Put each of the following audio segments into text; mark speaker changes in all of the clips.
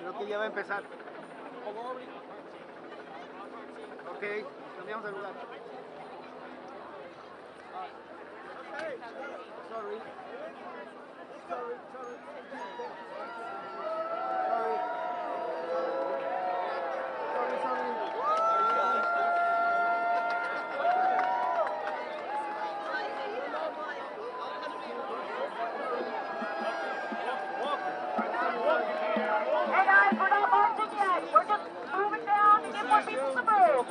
Speaker 1: Creo que ya va a empezar. Ok, cambiamos de lugar. Sorry.
Speaker 2: Hey guys, we're not marching yet. We're just moving down to get more people to move.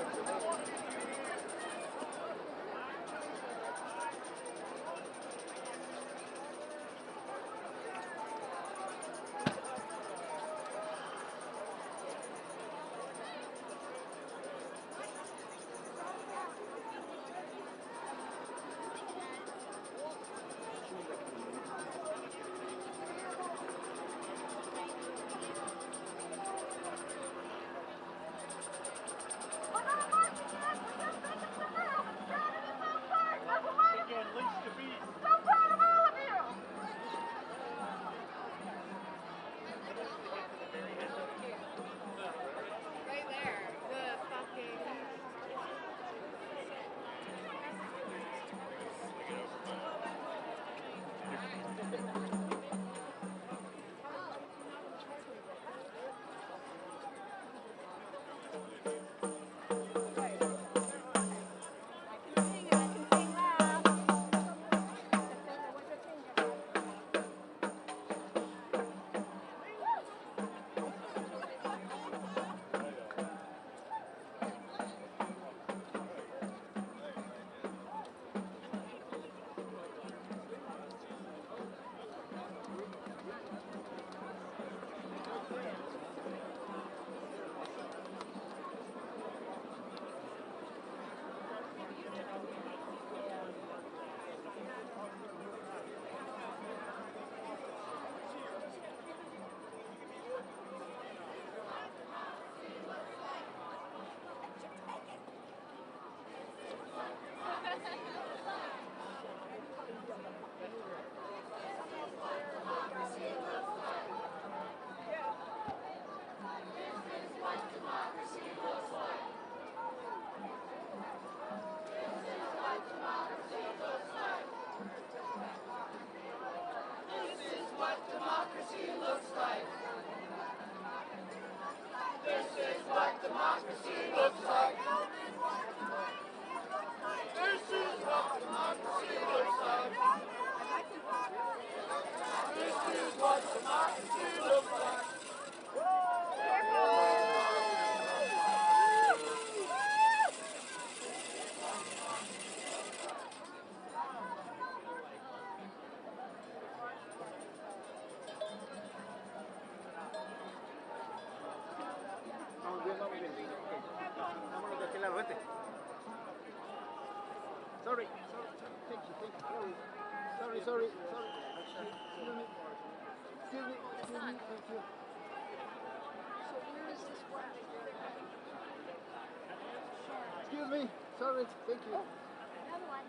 Speaker 1: Vámonos de aquel lado, vete. Sorry. Thank you. Sorry. Excuse me. Thank you.
Speaker 3: So where is this one that you're
Speaker 1: Excuse me. Sorry. Thank you.
Speaker 3: Another one.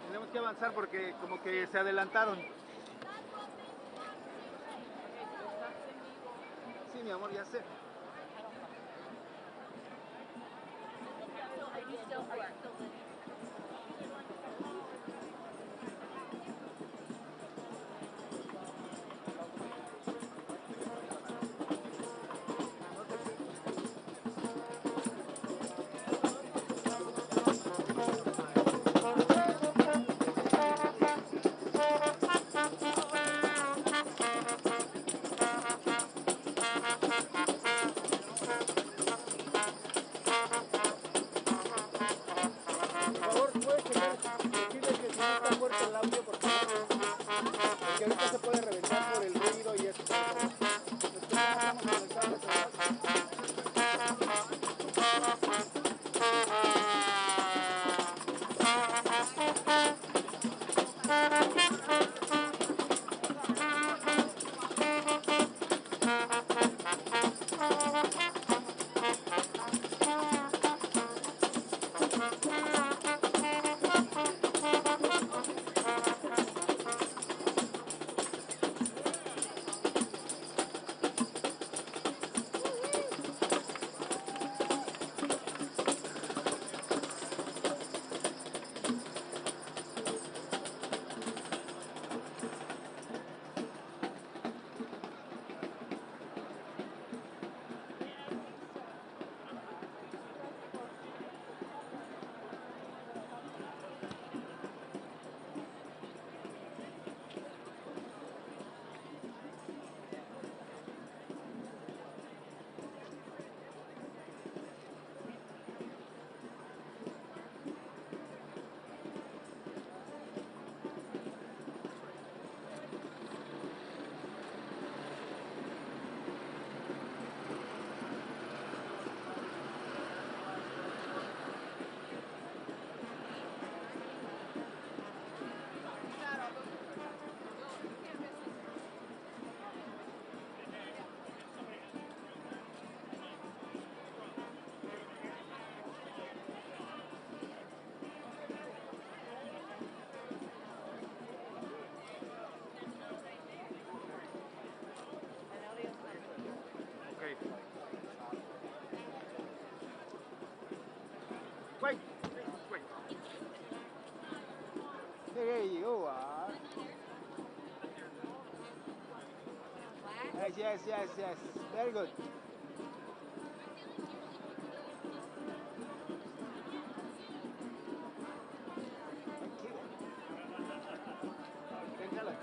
Speaker 1: Tenemos que avanzar porque como que se adelantaron. Sí, mi amor, ya sé. Wait, wait.
Speaker 4: There you are. Yes. Very good. Thank you. Tranquila.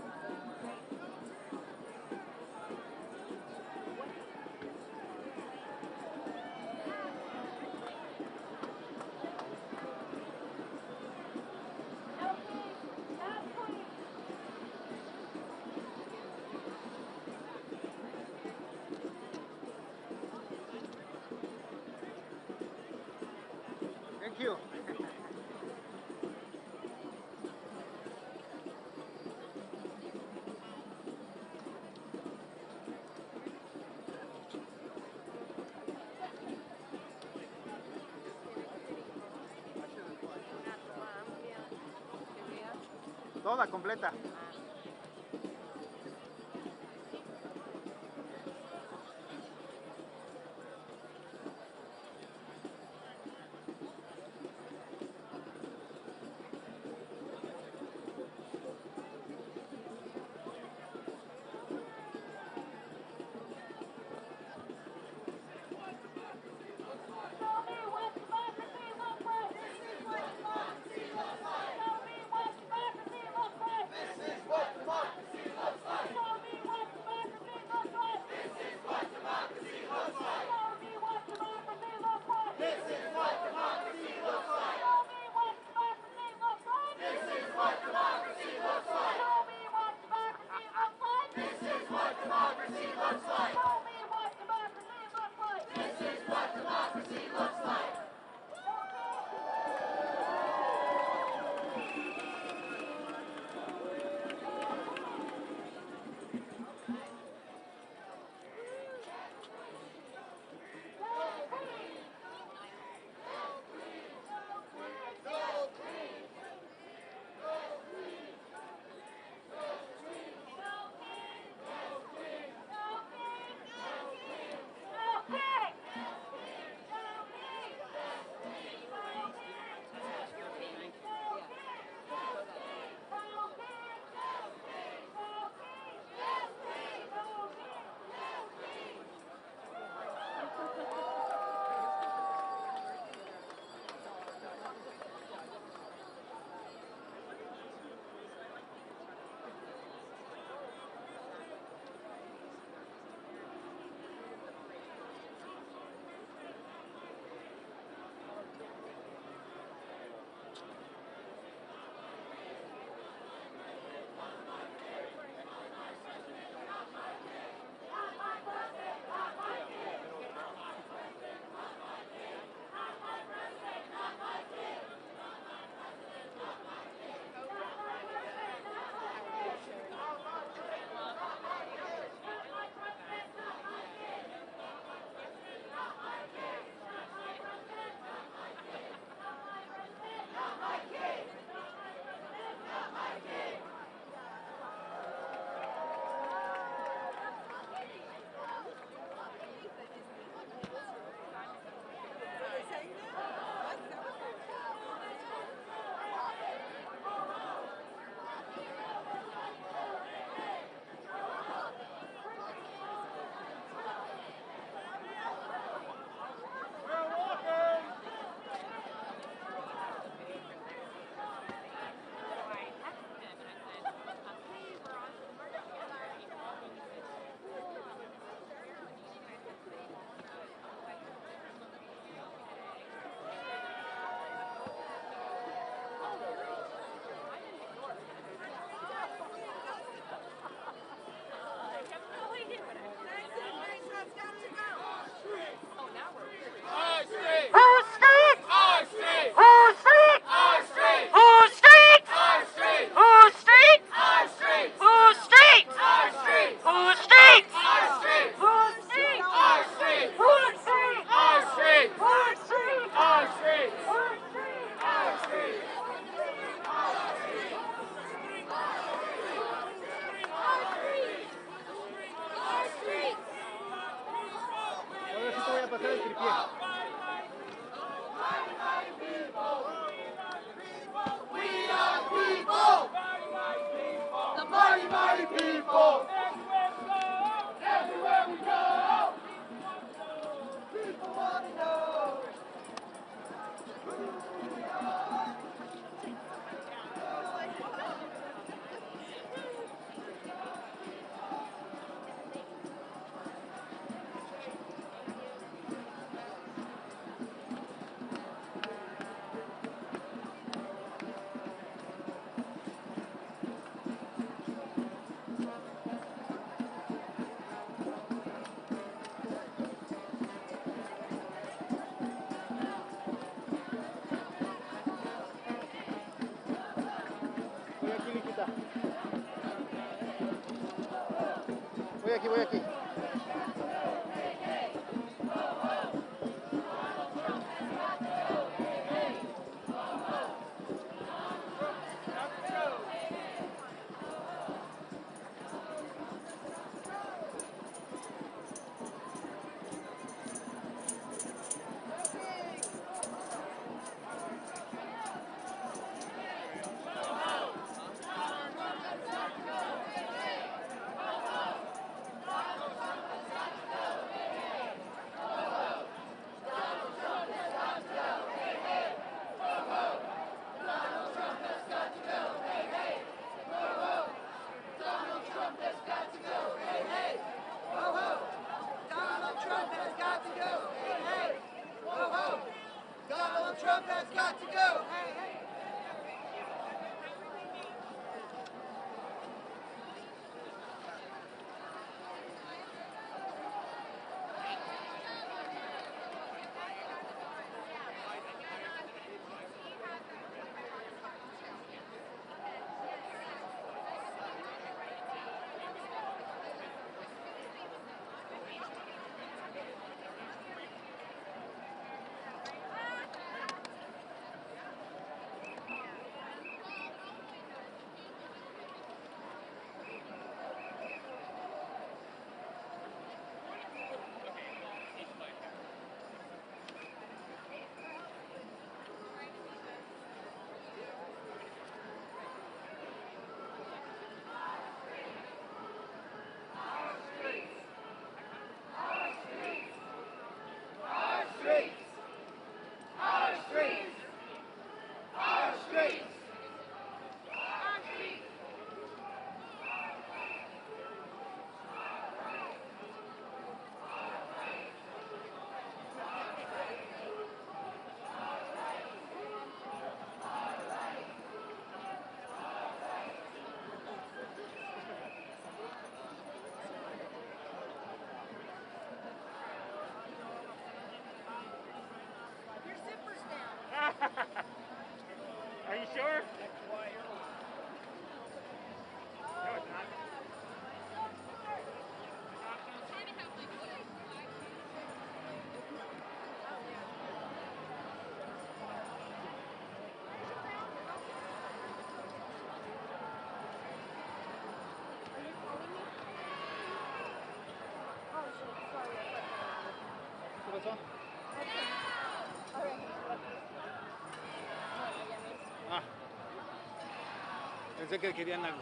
Speaker 1: Thank you. Toda completa.
Speaker 2: Show me what's democracy looks like.
Speaker 1: mighty, mighty people. Everywhere we go. People want to know who we are. Voy aquí. Trump has got to go. Hey, hey.
Speaker 5: Are you sure? No, it's not.
Speaker 1: ¿Qué pasó? Ah, pensé que querían algo.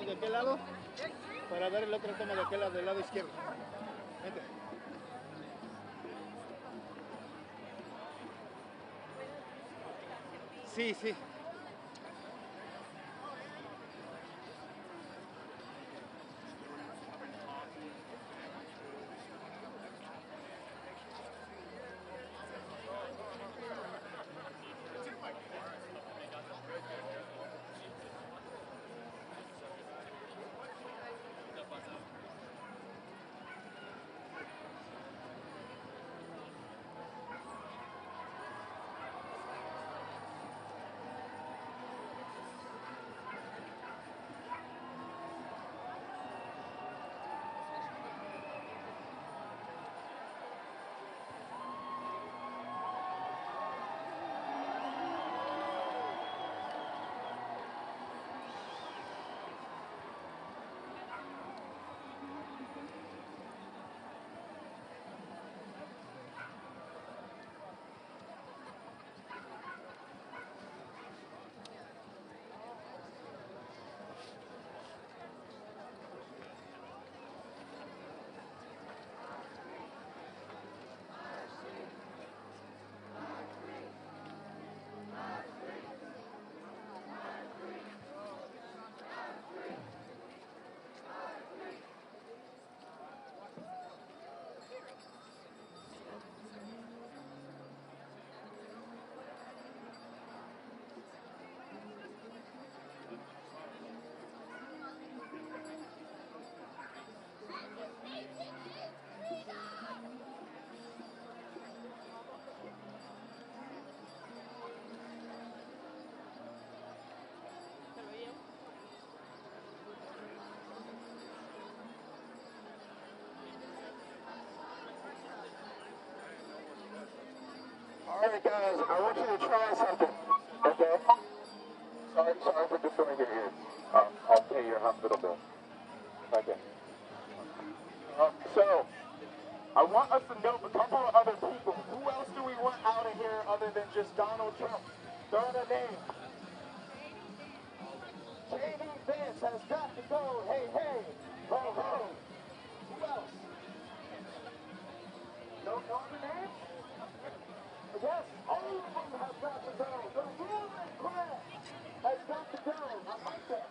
Speaker 1: ¿De aquel lado? Para dar el otro toma de aquel lado, del lado izquierdo. Vente. Sí, sí.
Speaker 6: Hey guys, I want you to try something, okay? Sorry for destroying your ears. I'll pay your hospital bill. Okay. So, I want us to note a couple of other people. Who else do we want out of here other than just Donald Trump? Throw in a name. J.D. Vance has got to go. Hey, hey. Ho, ho. Who else? Don't know the name? Yes, all of them have got to go. The ruling class has got to go. I like that.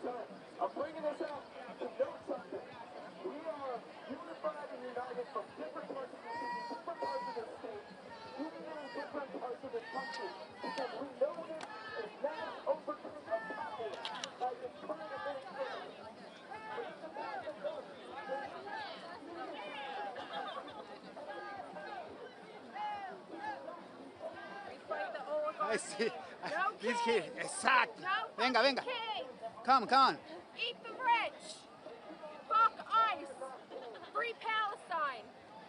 Speaker 6: So, I'm bringing this out to note something. We are unified and united from different parts of the city, different parts of the state, even in different parts of the country, because we know this is not overcoming of power by this current administration. But it's a matter of us.
Speaker 4: I see.
Speaker 3: No
Speaker 4: This
Speaker 3: king.
Speaker 4: here, exact.
Speaker 3: No
Speaker 4: Venga, venga.
Speaker 3: king.
Speaker 4: Come on.
Speaker 3: Eat the rich. Fuck ICE. Free Palestine.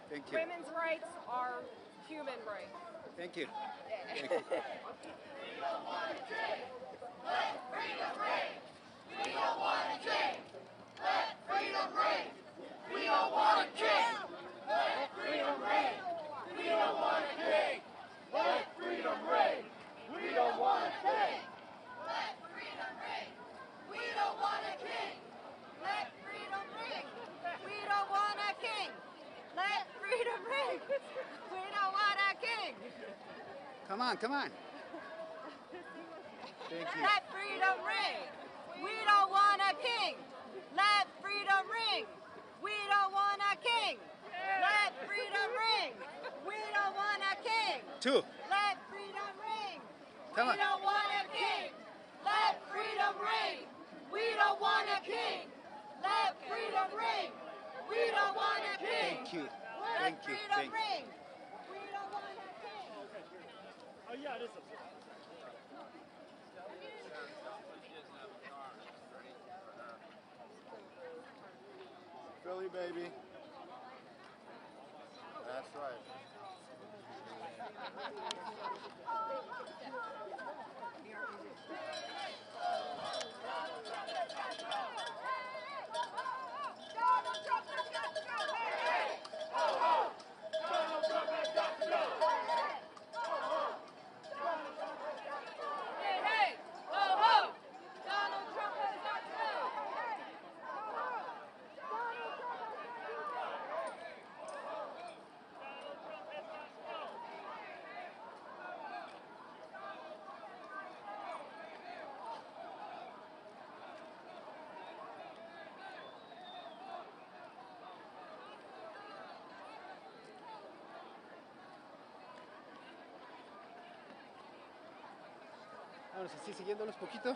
Speaker 4: Thank you.
Speaker 3: Women's rights are human rights.
Speaker 4: Thank you.
Speaker 3: Yeah.
Speaker 4: Thank you. Come on, come on. Thank you.
Speaker 3: Let freedom ring. We don't want a king. Let freedom ring. We don't want a king. Let freedom ring. We don't want a king.
Speaker 4: Two.
Speaker 3: Let freedom ring.
Speaker 4: Come
Speaker 3: We
Speaker 4: on.
Speaker 3: don't want a king. Let freedom ring. We don't want a king. Let freedom ring. We don't want a king.
Speaker 4: Thank you.
Speaker 3: Let
Speaker 4: Thank you.
Speaker 3: freedom
Speaker 4: Thank you.
Speaker 3: ring. We don't want a king.
Speaker 5: Oh, yeah, it is.
Speaker 1: Philly, baby. That's right.
Speaker 3: Donald Trump has got to go. Hey, hey. Donald Trump has got to go. Hey, hey. Ho, ho. Donald Trump has got to go. Hey, hey. Ho, ho. Donald Trump has got to go.
Speaker 4: Vamos así siguiéndolos poquito.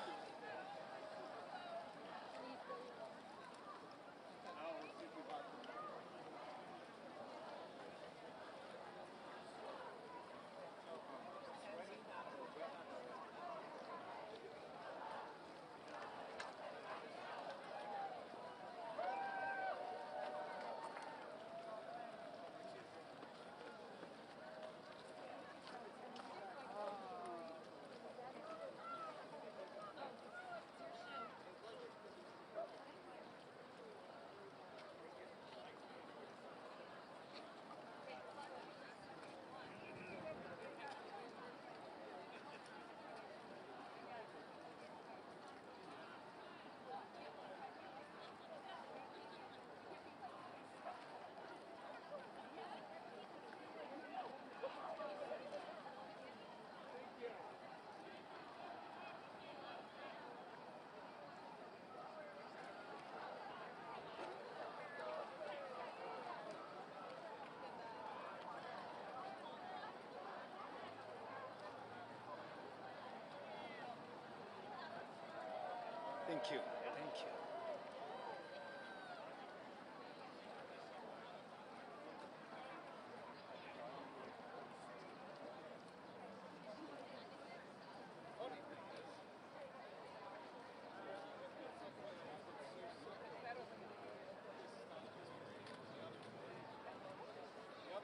Speaker 4: Thank you. Thank you.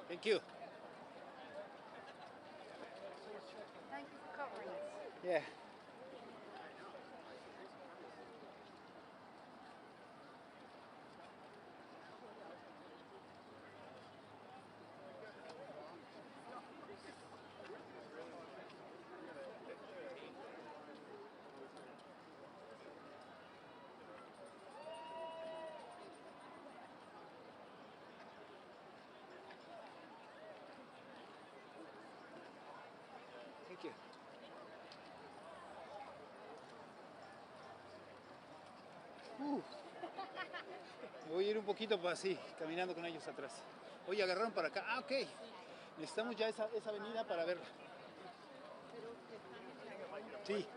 Speaker 4: Thank you. Yeah. Thank you. Me voy a ir un poquito para así, caminando con ellos atrás. Oye, agarraron para acá. Ah, ok. Necesitamos ya esa avenida para verla. Sí.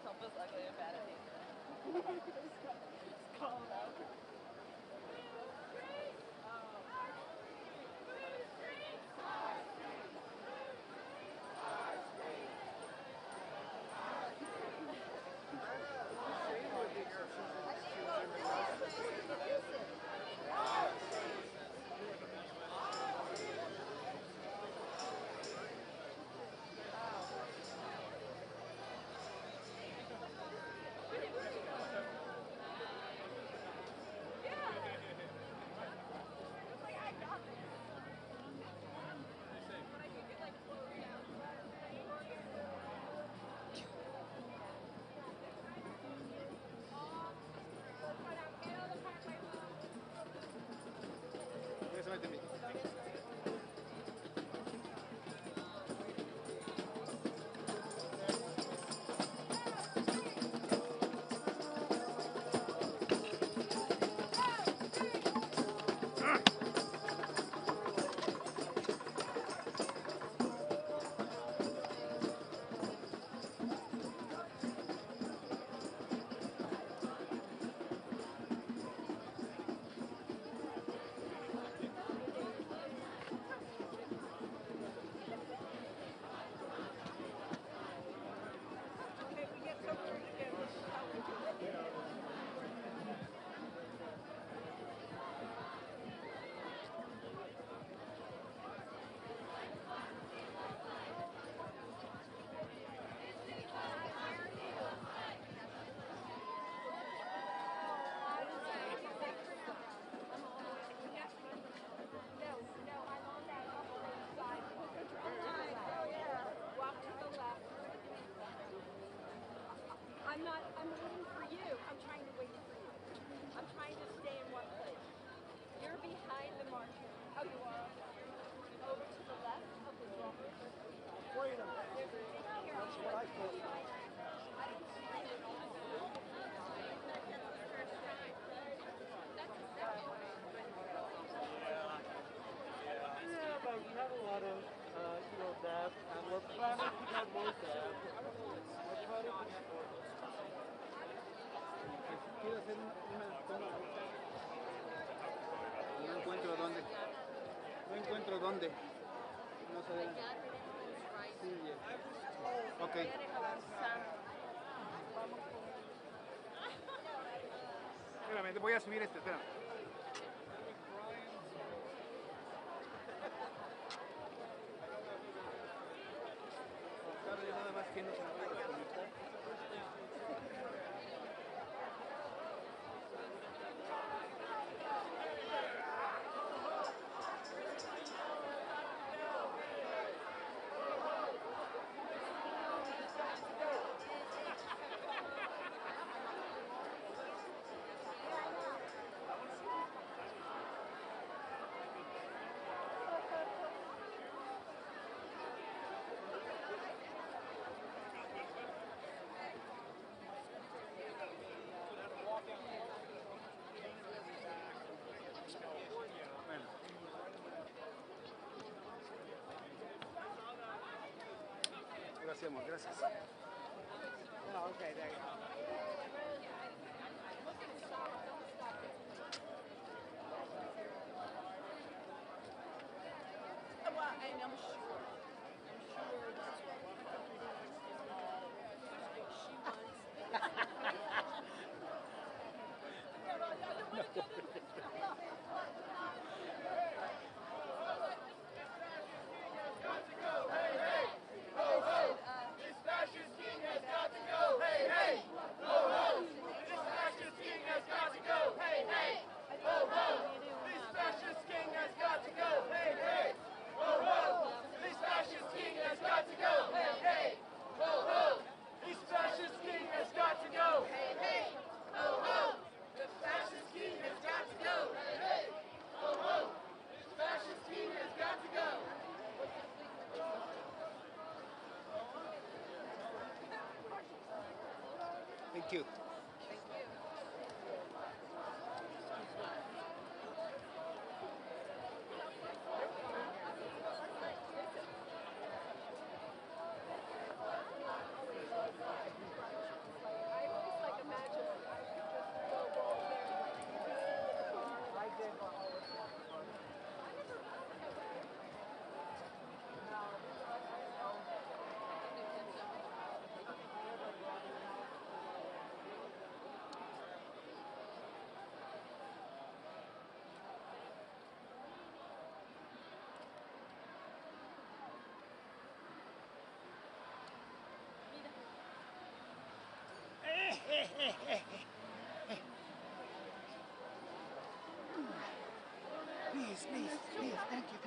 Speaker 3: Someone's ugly and bad at me. Just call it out.
Speaker 2: I'm waiting for you. I'm trying to wait for you. I'm trying to stay in one place. You're behind the marker. Oh, you are? Over to the left of the drummer.
Speaker 1: Wait a minute. That's what I thought.
Speaker 5: Yeah, but we have a lot of, that, and we're planning to get more that. We're planning to get more.
Speaker 4: Quiero hacer una toma. No encuentro dónde. No encuentro dónde. No sé. Sí, ya. Ok. Espérame, voy a subir espera. Nada más que no se me vaya a desconectar. Sí, amor, gracias.
Speaker 7: Oh, okay, there you go.
Speaker 2: Well, and I'm sure that's what she
Speaker 4: Thank you. Please, thank you.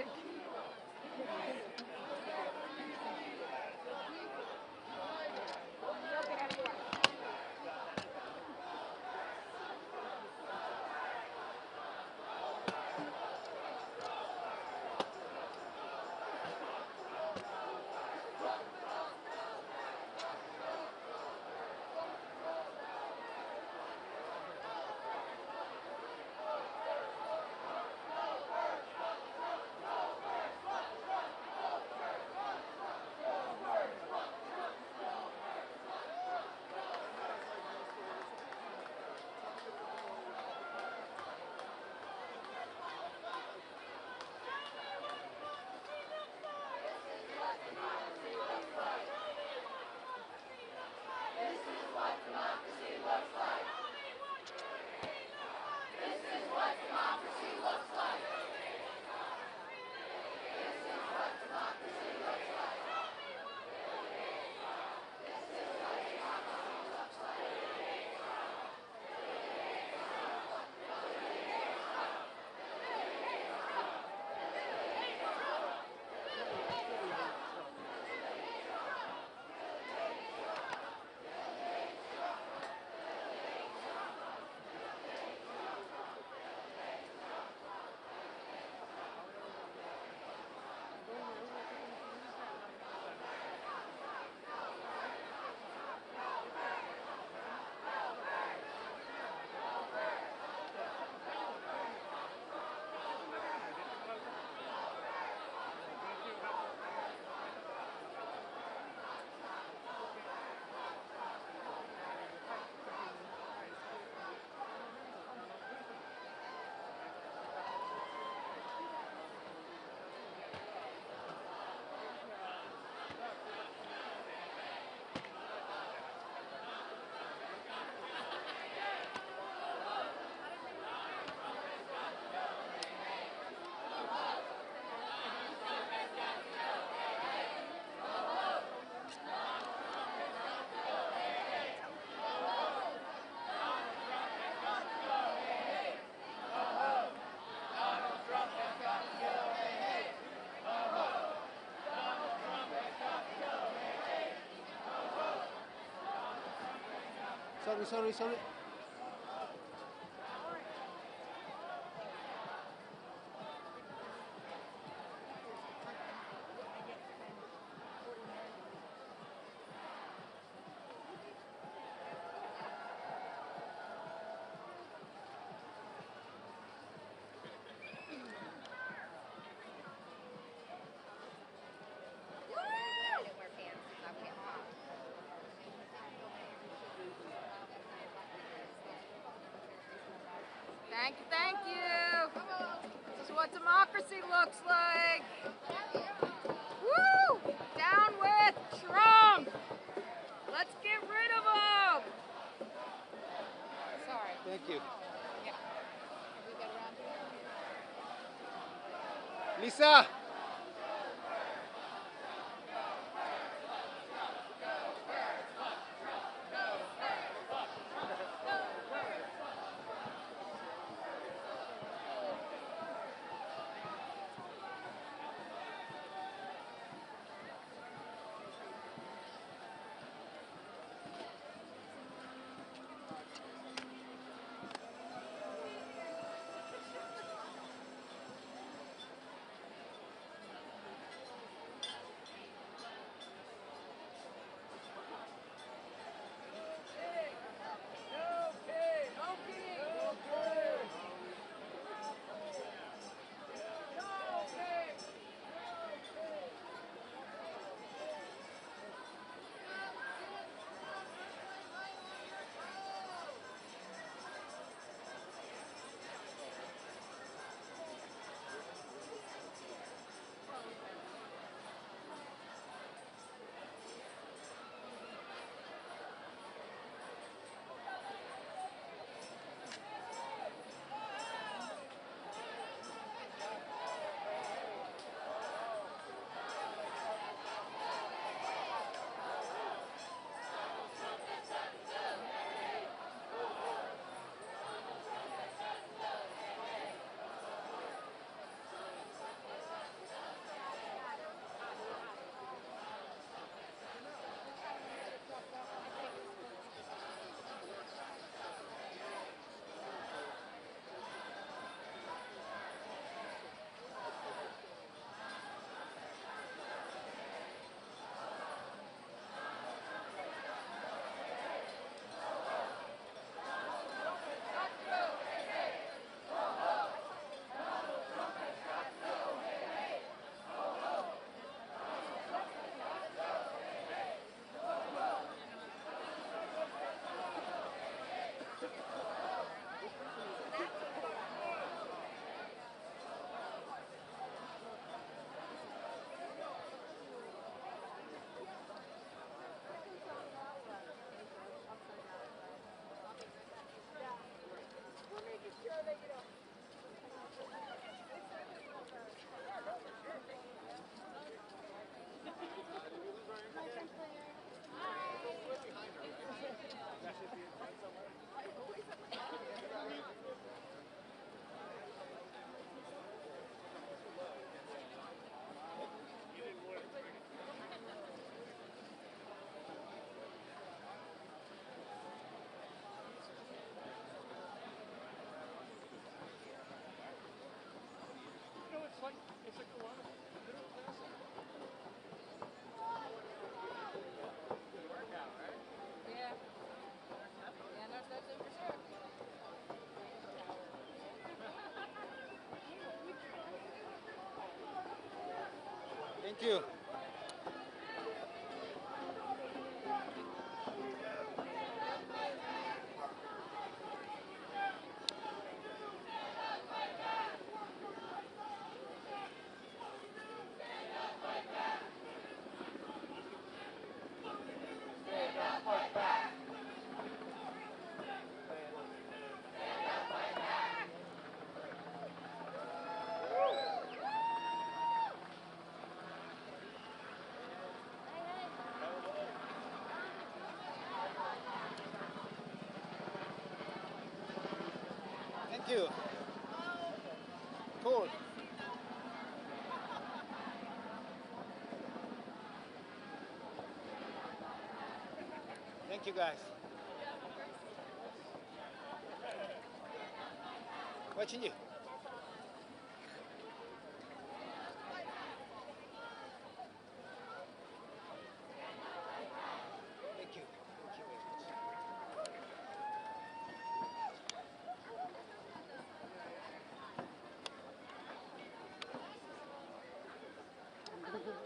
Speaker 4: Sorry.
Speaker 8: I didn't wear pants. I can't
Speaker 3: Thank you, thank you. This is what democracy looks like. Woo! Down with Trump! Let's get rid of him! Sorry.
Speaker 4: Thank you.
Speaker 3: Yeah. Have we got around here?
Speaker 4: Lisa! Thank you. Thank you. Cool. Thank you guys. Watching you. Thank you. Thank you very much.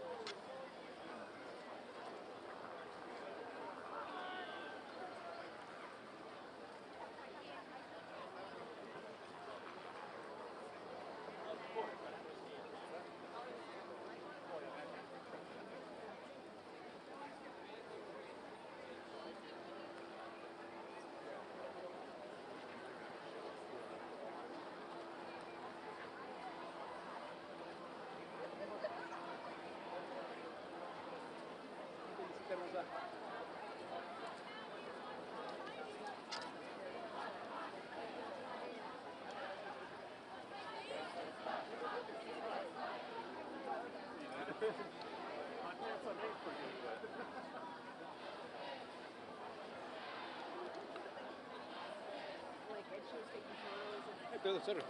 Speaker 4: Ay, perdón, sorry.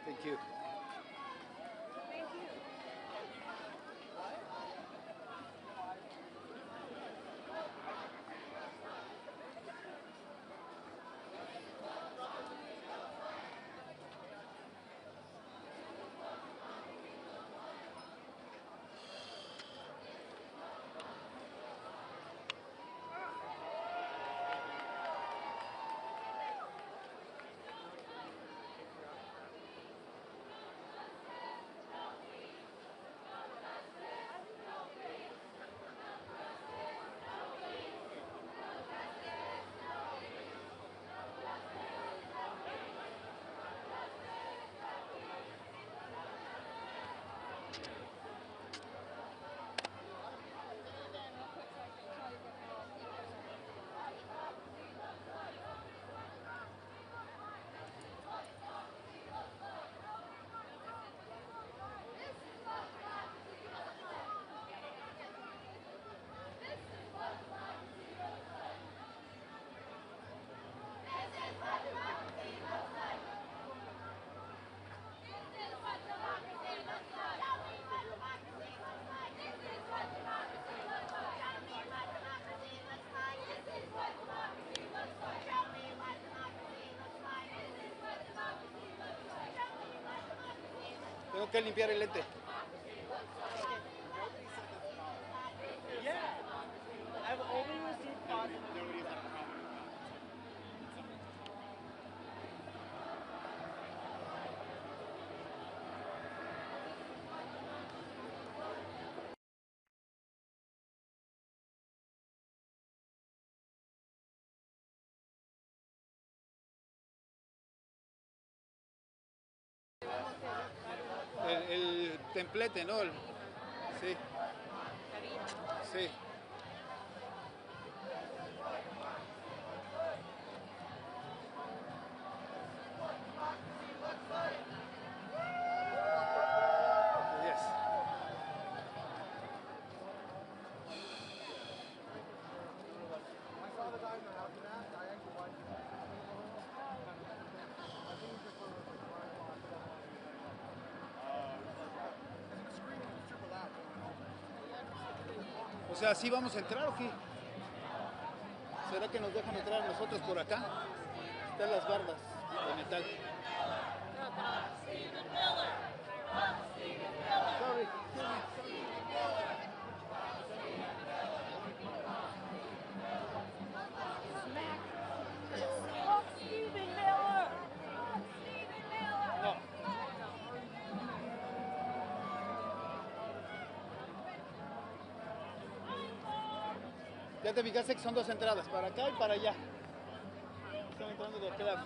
Speaker 4: Thank you. Tengo que limpiar el lente.
Speaker 5: Yeah, I've only received positive
Speaker 4: templete, ¿no? Sí. Sí. Yes. O sea, ¿sí vamos a entrar o qué? ¿Será que nos dejan entrar a nosotros por acá? Están las bardas de metal. Sorry. No. Ya te fijaste que son dos entradas, para acá y para allá. Están entrando de aquel lado.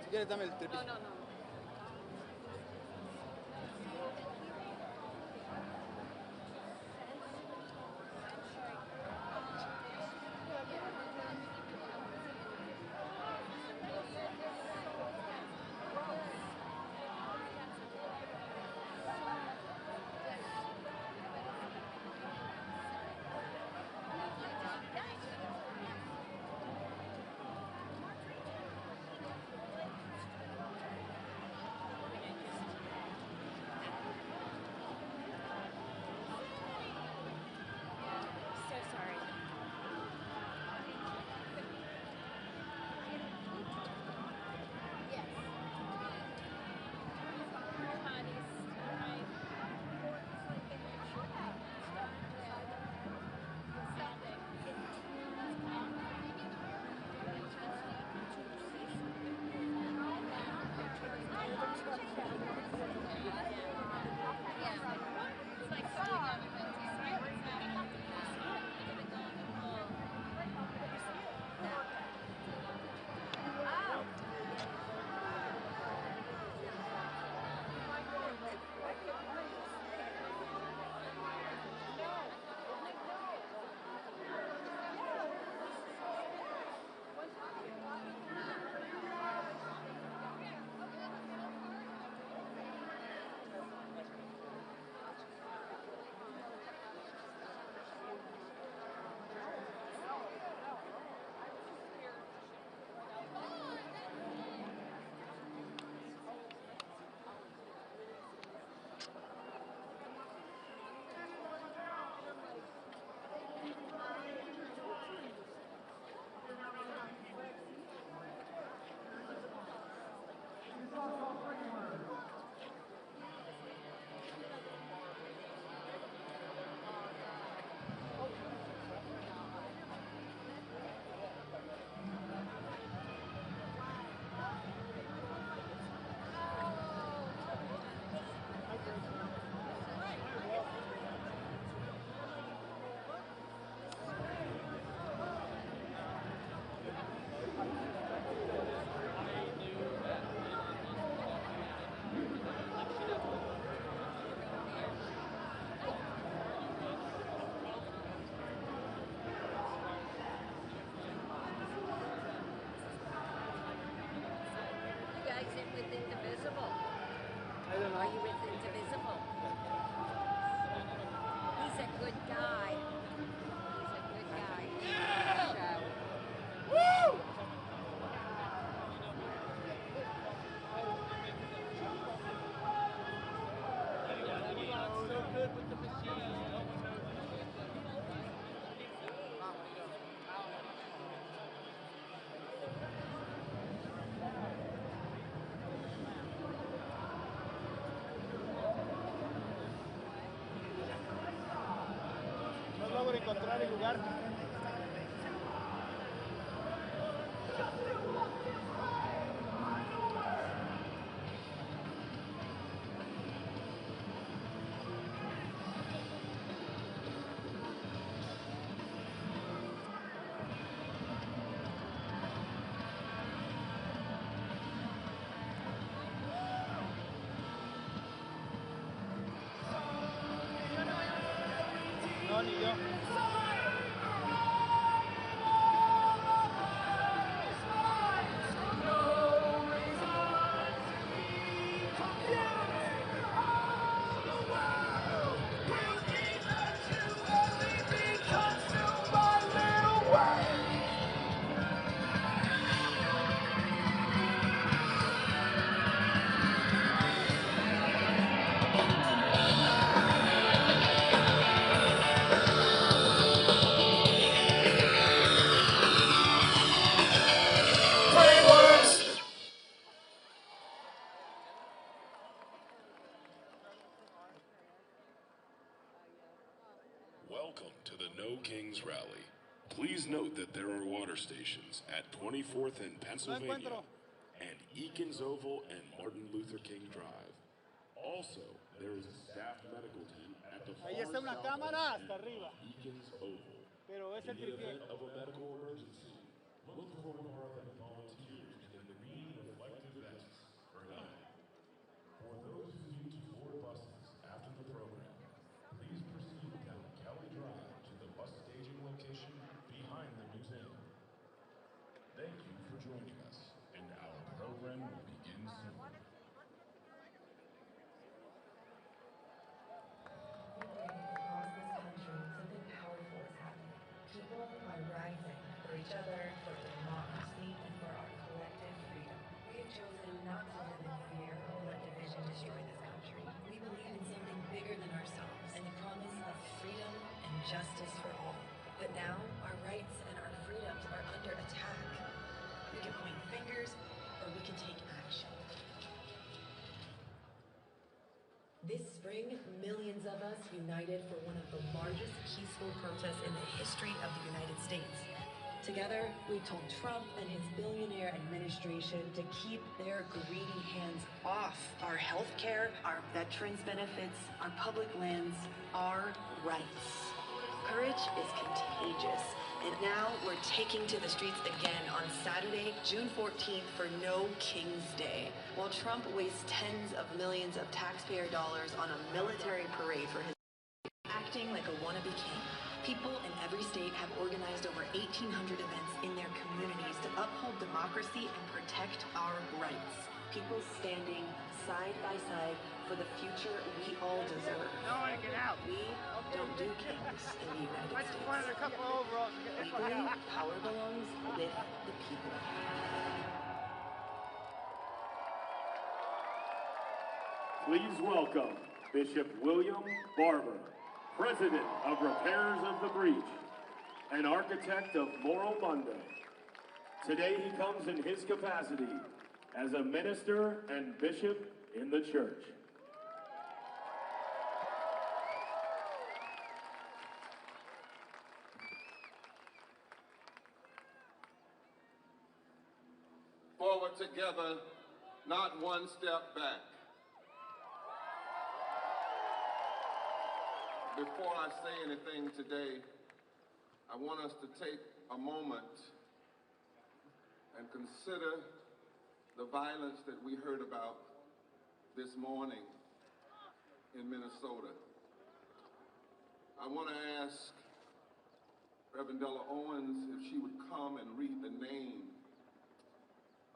Speaker 4: Si quieres, dame el tripito.
Speaker 2: No.
Speaker 1: Encontrar el lugar.
Speaker 8: Please note that there are water stations at 24th and Pennsylvania and Eakins Oval and Martin Luther King Drive. Also, there is a staff medical team at the
Speaker 1: Ahí está una cámara hasta arriba.
Speaker 8: Eakins Oval.
Speaker 1: Pero es el
Speaker 8: In the
Speaker 1: tripié.
Speaker 8: event of a medical emergency, look for one of our volunteers in the green reflective vests or helmet. For those who need to board buses after the program, please proceed down Kelly Drive to the bus staging location behind the museum. Thank you for joining us, and our program will begin soon.
Speaker 9: Across this country, something powerful is happening. People are rising for each other, for democracy, and for our collective freedom. We have chosen not to live in fear or let division destroy this country. We believe in something bigger than ourselves and the promise of freedom and justice for all. But now, our rights and our freedoms are under attack. We can point fingers, or we can take action. This spring, millions of us united for one of the largest peaceful protests in the history of the United States. Together, we told Trump and his billionaire administration to keep their greedy hands off our health care, our veterans' benefits, our public lands, our rights. Courage is contagious. And now we're taking to the streets again on Saturday, June 14th for No King's Day. While Trump wastes tens of millions of taxpayer dollars on a military parade for his acting like a wannabe king, people in every state have organized over 1,800 events in their communities to uphold democracy and protect our rights. People standing side by side for the future we all deserve.
Speaker 1: No one get out.
Speaker 9: We don't do kings in the United
Speaker 1: I just
Speaker 9: States.
Speaker 1: wanted a couple of overalls to get
Speaker 9: We believe power belongs with the people.
Speaker 5: Please welcome Bishop William Barber, President of Repairers of the Breach, and architect of Moral Monday. Today he comes in his capacity as a minister and bishop in the church.
Speaker 6: Forward together, not one step back. Before I say anything today, I want us to take a moment and consider the violence that we heard about this morning in Minnesota. I want to ask Reverend Della Owens if she would come and read the name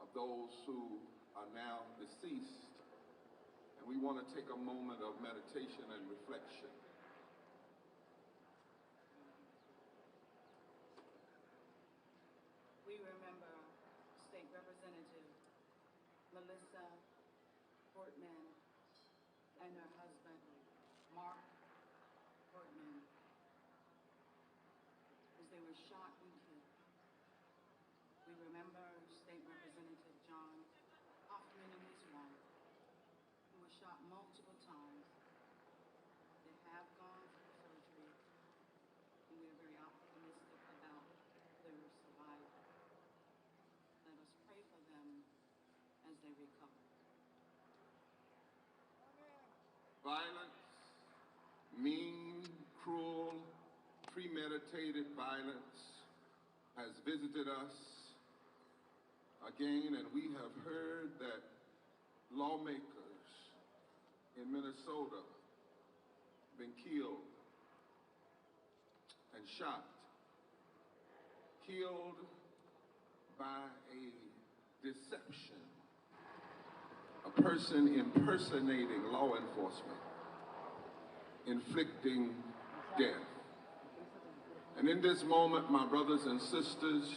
Speaker 6: of those who are now deceased. And we want to take a moment of meditation and reflection.
Speaker 3: We remember State Representative Melissa Portman and her husband, Mark Portman, as they were shot and killed. We remember State Representative John Hoffman and his wife, who were shot multiple times. They have gone through surgery, and we are very optimistic about their survival. Let us pray for them as they recover.
Speaker 6: Violence, mean, cruel, premeditated violence has visited us again, and we have heard that lawmakers in Minnesota have been killed and shot, killed by a deception, a person impersonating law enforcement, inflicting death. And in this moment, my brothers and sisters,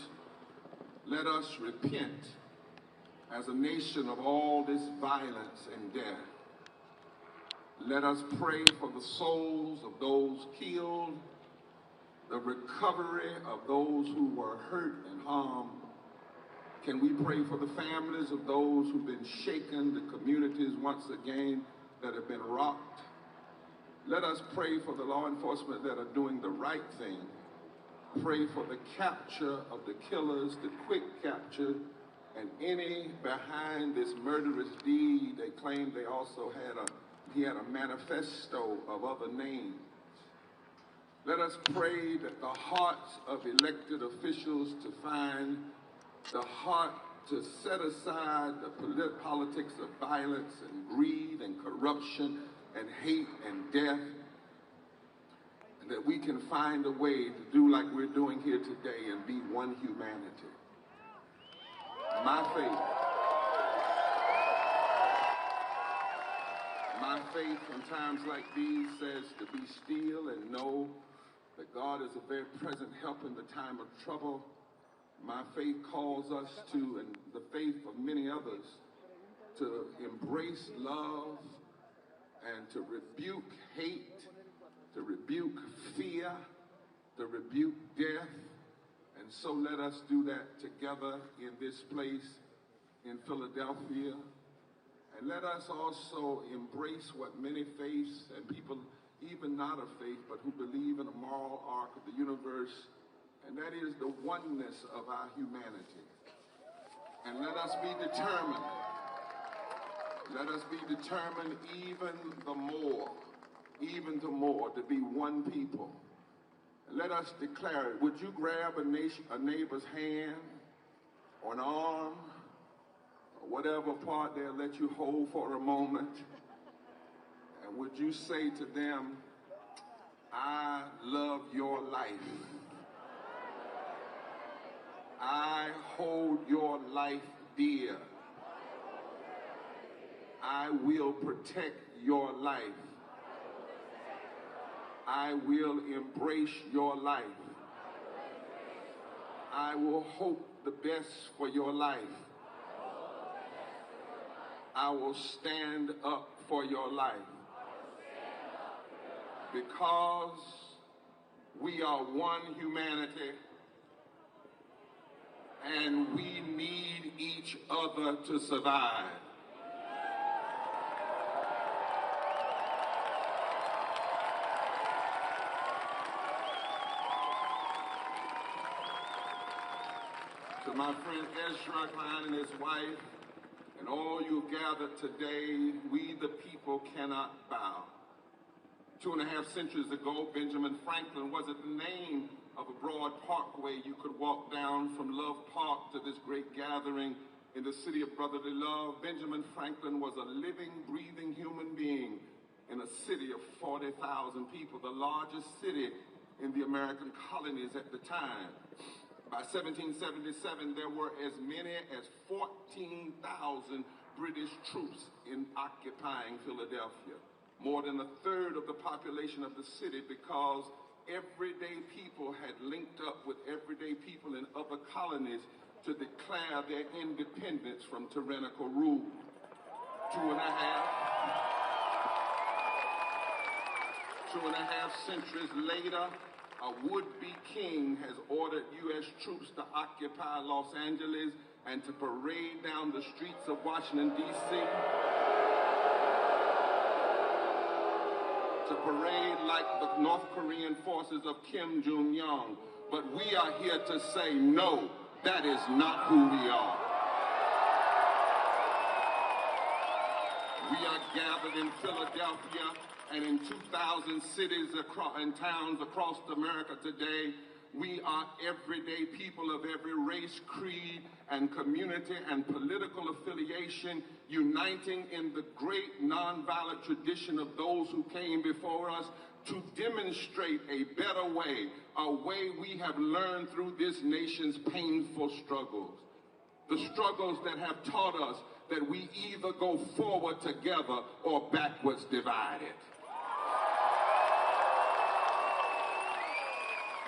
Speaker 6: let us repent as a nation of all this violence and death. Let us pray for the souls of those killed, the recovery of those who were hurt and harmed. Can we pray for the families of those who've been shaken, the communities once again that have been rocked? Let us pray for the law enforcement that are doing the right thing, pray for the capture of the killers, the quick capture, and any behind this murderous deed. They claim they also he had a manifesto of other names. Let us pray that the hearts of elected officials to find the heart to set aside the politics of violence and greed and corruption and hate and death, and that we can find a way to do like we're doing here today and be one humanity. My faith in times like these says to be still and know that God is a very present help in the time of trouble. My faith calls us to, and the faith of many others, to embrace love and to rebuke hate, to rebuke fear, to rebuke death. And so let us do that together in this place in Philadelphia. And let us also embrace what many face, and people even not of faith, but who believe in a moral arc of the universe, and that is the oneness of our humanity. And let us be determined. Let us be determined even the more to be one people. And let us declare it. Would you grab a neighbor's hand or an arm, or whatever part they'll let you hold for a moment, and would you say to them, I love your life. I hold your life dear. I will protect your life. I will embrace your life. I will hope the best for your life. I will stand up for your life. Because we are one humanity, and we need each other to survive. To my friend Ezra Klein and his wife, and all you gathered today, we the people cannot bow. 2.5 centuries ago, Benjamin Franklin was the name of a broad parkway you could walk down from Love Park to this great gathering in the city of brotherly love. Benjamin Franklin was a living, breathing human being in a city of 40,000 people, the largest city in the American colonies at the time. By 1777, there were as many as 14,000 British troops occupying Philadelphia. More than a third of the population of the city, because everyday people had linked up with everyday people in other colonies to declare their independence from tyrannical rule. 2.5 centuries later, a would-be king has ordered U.S. troops to occupy Los Angeles and to parade down the streets of Washington, D.C., to parade like the North Korean forces of Kim Jong-un. But we are here to say, no, that is not who we are. We are gathered in Philadelphia and in 2,000 cities and towns across America today. We are everyday people of every race, creed, and community and political affiliation, uniting in the great nonviolent tradition of those who came before us to demonstrate a better way, a way we have learned through this nation's painful struggles. The struggles that have taught us that we either go forward together or backwards divided.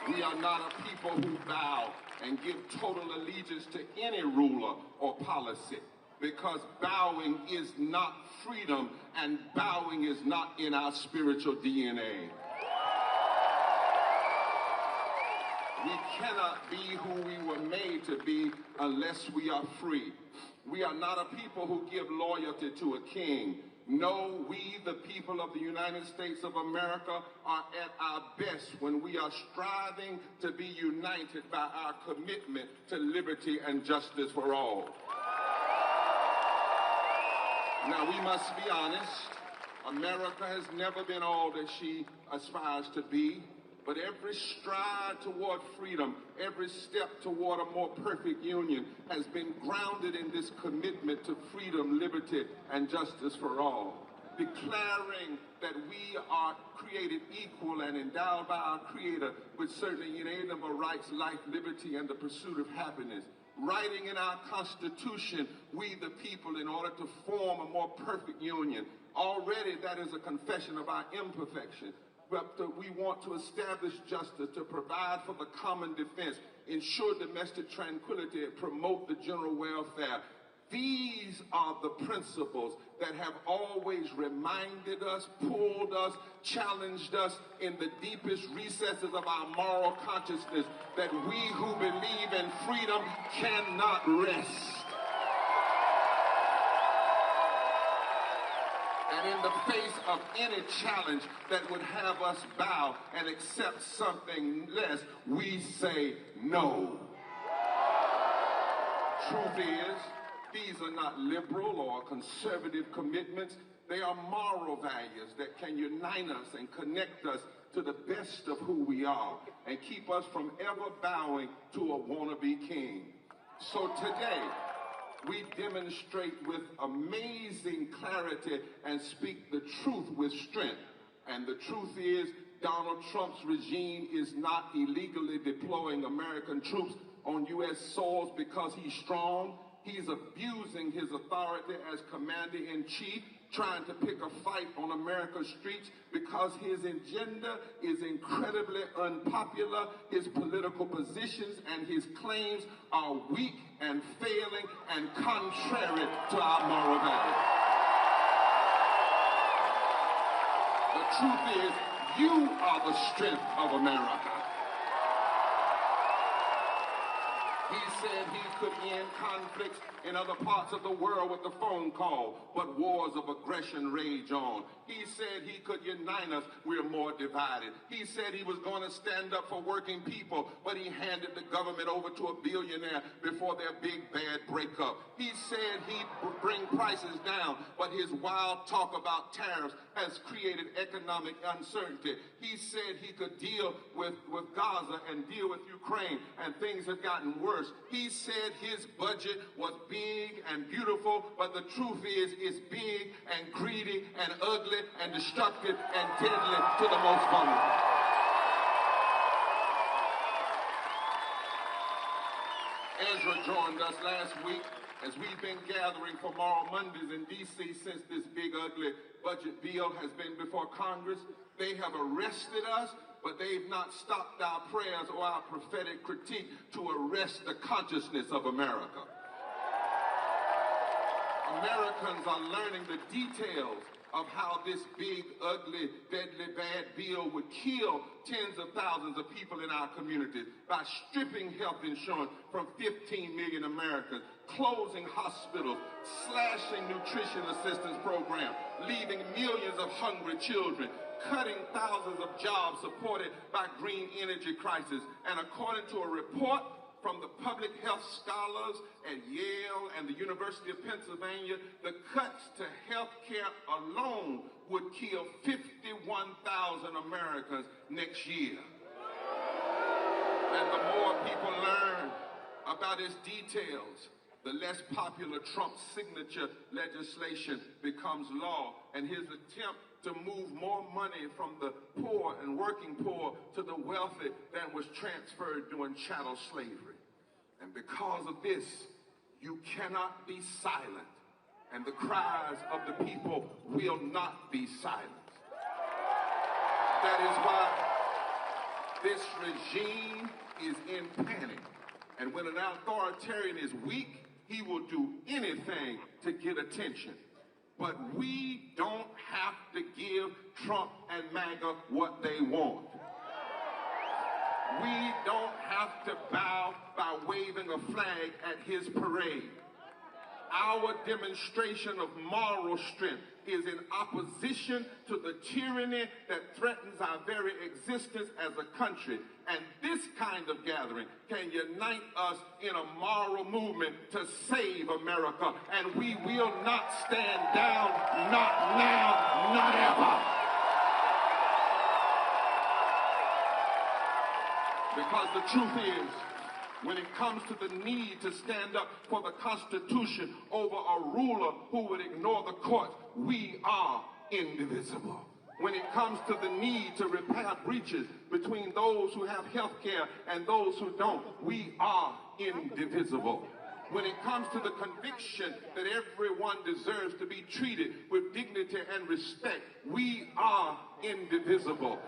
Speaker 6: We are not a people who bow and give total allegiance to any ruler or policy, because bowing is not freedom and bowing is not in our spiritual DNA. We cannot be who we were made to be unless we are free. We are not a people who give loyalty to a king, No, we, the people of the United States of America, are at our best when we are striving to be united by our commitment to liberty and justice for all. Now, we must be honest. America has never been all that she aspires to be, but every stride toward freedom, every step toward a more perfect union has been grounded in this commitment to freedom, liberty, and justice for all. Declaring that we are created equal and endowed by our Creator with certain inalienable rights, life, liberty, and the pursuit of happiness. Writing in our Constitution, we the people, in order to form a more perfect union. Already that is a confession of our imperfection. But we want to establish justice, to provide for the common defense, ensure domestic tranquility, and promote the general welfare. These are the principles that have always reminded us, pulled us, challenged us in the deepest recesses of our moral consciousness, that we who believe in freedom cannot rest. And in the face of any challenge that would have us bow and accept something less, we say no. Truth is, these are not liberal or conservative commitments. They are moral values that can unite us and connect us to the best of who we are and keep us from ever bowing to a wannabe king. So today, we demonstrate with amazing clarity and speak the truth with strength. And the truth is, Donald Trump's regime is not illegally deploying American troops on U.S. soil because he's strong. He's abusing his authority as commander-in-chief, trying to pick a fight on America's streets because his agenda is incredibly unpopular. His political positions and his claims are weak and failing and contrary to our moral values. The truth is, you are the strength of America. He said he could end conflicts in other parts of the world with a phone call, but wars of aggression rage on. He said he could unite us, we're more divided. He said he was going to stand up for working people, but he handed the government over to a billionaire before their big bad breakup. He said he'd bring prices down, but his wild talk about tariffs has created economic uncertainty. He said he could deal with Gaza and deal with Ukraine, and things have gotten worse. He said his budget was big and beautiful, but the truth is, it's big and greedy and ugly and destructive and deadly to the most vulnerable. Ezra joined us last week as we've been gathering for Moral Mondays in D.C. since this big, ugly budget bill has been before Congress. They have arrested us, but they've not stopped our prayers or our prophetic critique to arrest the consciousness of America. Americans are learning the details of how this big, ugly, deadly, bad bill would kill tens of thousands of people in our communities by stripping health insurance from 15 million Americans, closing hospitals, slashing nutrition assistance programs, leaving millions of hungry children, cutting thousands of jobs supported by green energy crisis. And according to a report from the public health scholars at Yale and the University of Pennsylvania, the cuts to health care alone would kill 51,000 Americans next year. And the more people learn about its details, the less popular Trump's signature legislation becomes law, and his attempt to move more money from the poor and working poor to the wealthy than was transferred during chattel slavery. And because of this, you cannot be silent, and the cries of the people will not be silenced. That is why this regime is in panic, and when an authoritarian is weak, he will do anything to get attention. But we don't have to give Trump and MAGA what they want. We don't have to bow by waving a flag at his parade.
Speaker 10: Our demonstration of moral strength is in opposition to the tyranny that threatens our very existence as a country. And this kind of gathering can unite us in a moral movement to save America. And we will not stand down, not now, not ever. Because the truth is, when it comes to the need to stand up for the Constitution over a ruler who would ignore the courts, we are indivisible. When it comes to the need to repair breaches between those who have health care and those who don't, we are indivisible. When it comes to the conviction that everyone deserves to be treated with dignity and respect, we are indivisible.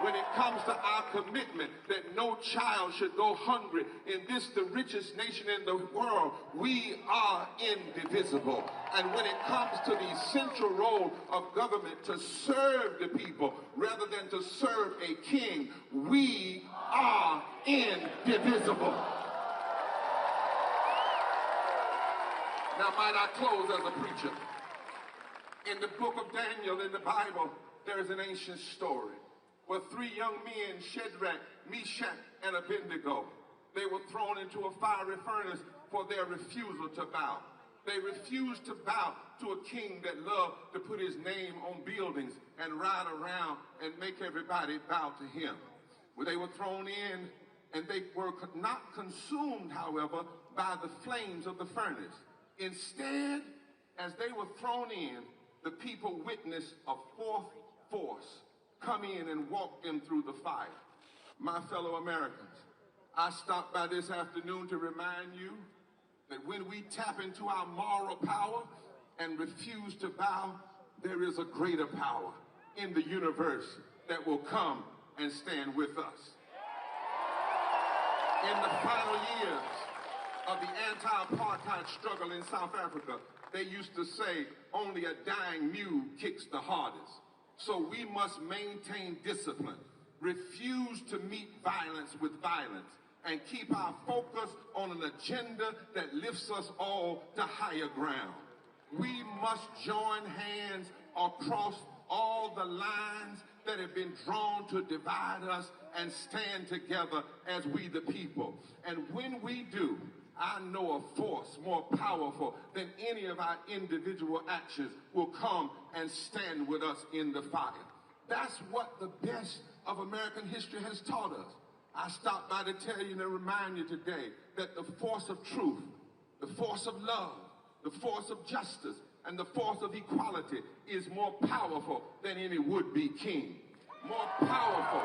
Speaker 10: When it comes to our commitment that no child should go hungry in this, the richest nation in the world, we are indivisible. And when it comes to the central role of government to serve the people rather than to serve a king, we are indivisible. Now, might I close as a preacher? In the book of Daniel in the Bible, there is an ancient story where three young men, Shadrach, Meshach, and Abednego, they were thrown into a fiery furnace for their refusal to bow. They refused to bow to a king that loved to put his name on buildings and ride around and make everybody bow to him. Well, they were thrown in, and they were not consumed, however, by the flames of the furnace. Instead, as they were thrown in, the people witnessed a fourth force come in and walk them through the fire. My fellow Americans, I stopped by this afternoon to remind you that when we tap into our moral power and refuse to bow, there is a greater power in the universe that will come and stand with us. In the final years of the anti-apartheid struggle in South Africa, they used to say, only a dying mule kicks the hardest. So we must maintain discipline, refuse to meet violence with violence, and keep our focus on an agenda that lifts us all to higher ground. We must join hands across all the lines that have been drawn to divide us and stand together as we the people. And when we do, I know a force more powerful than any of our individual actions will come and stand with us in the fire. That's what the best of American history has taught us. I stopped by to tell you and remind you today that the force of truth, the force of love, the force of justice, and the force of equality is more powerful than any would-be king. More powerful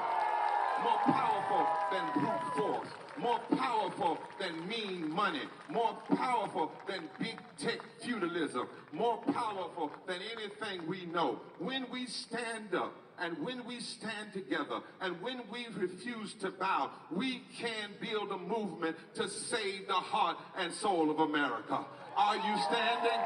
Speaker 10: than brute force. More powerful than mean money, more powerful than big tech feudalism, more powerful than anything we know. When we stand up and when we stand together and when we refuse to bow, we can build a movement to save the heart and soul of America. Are you standing?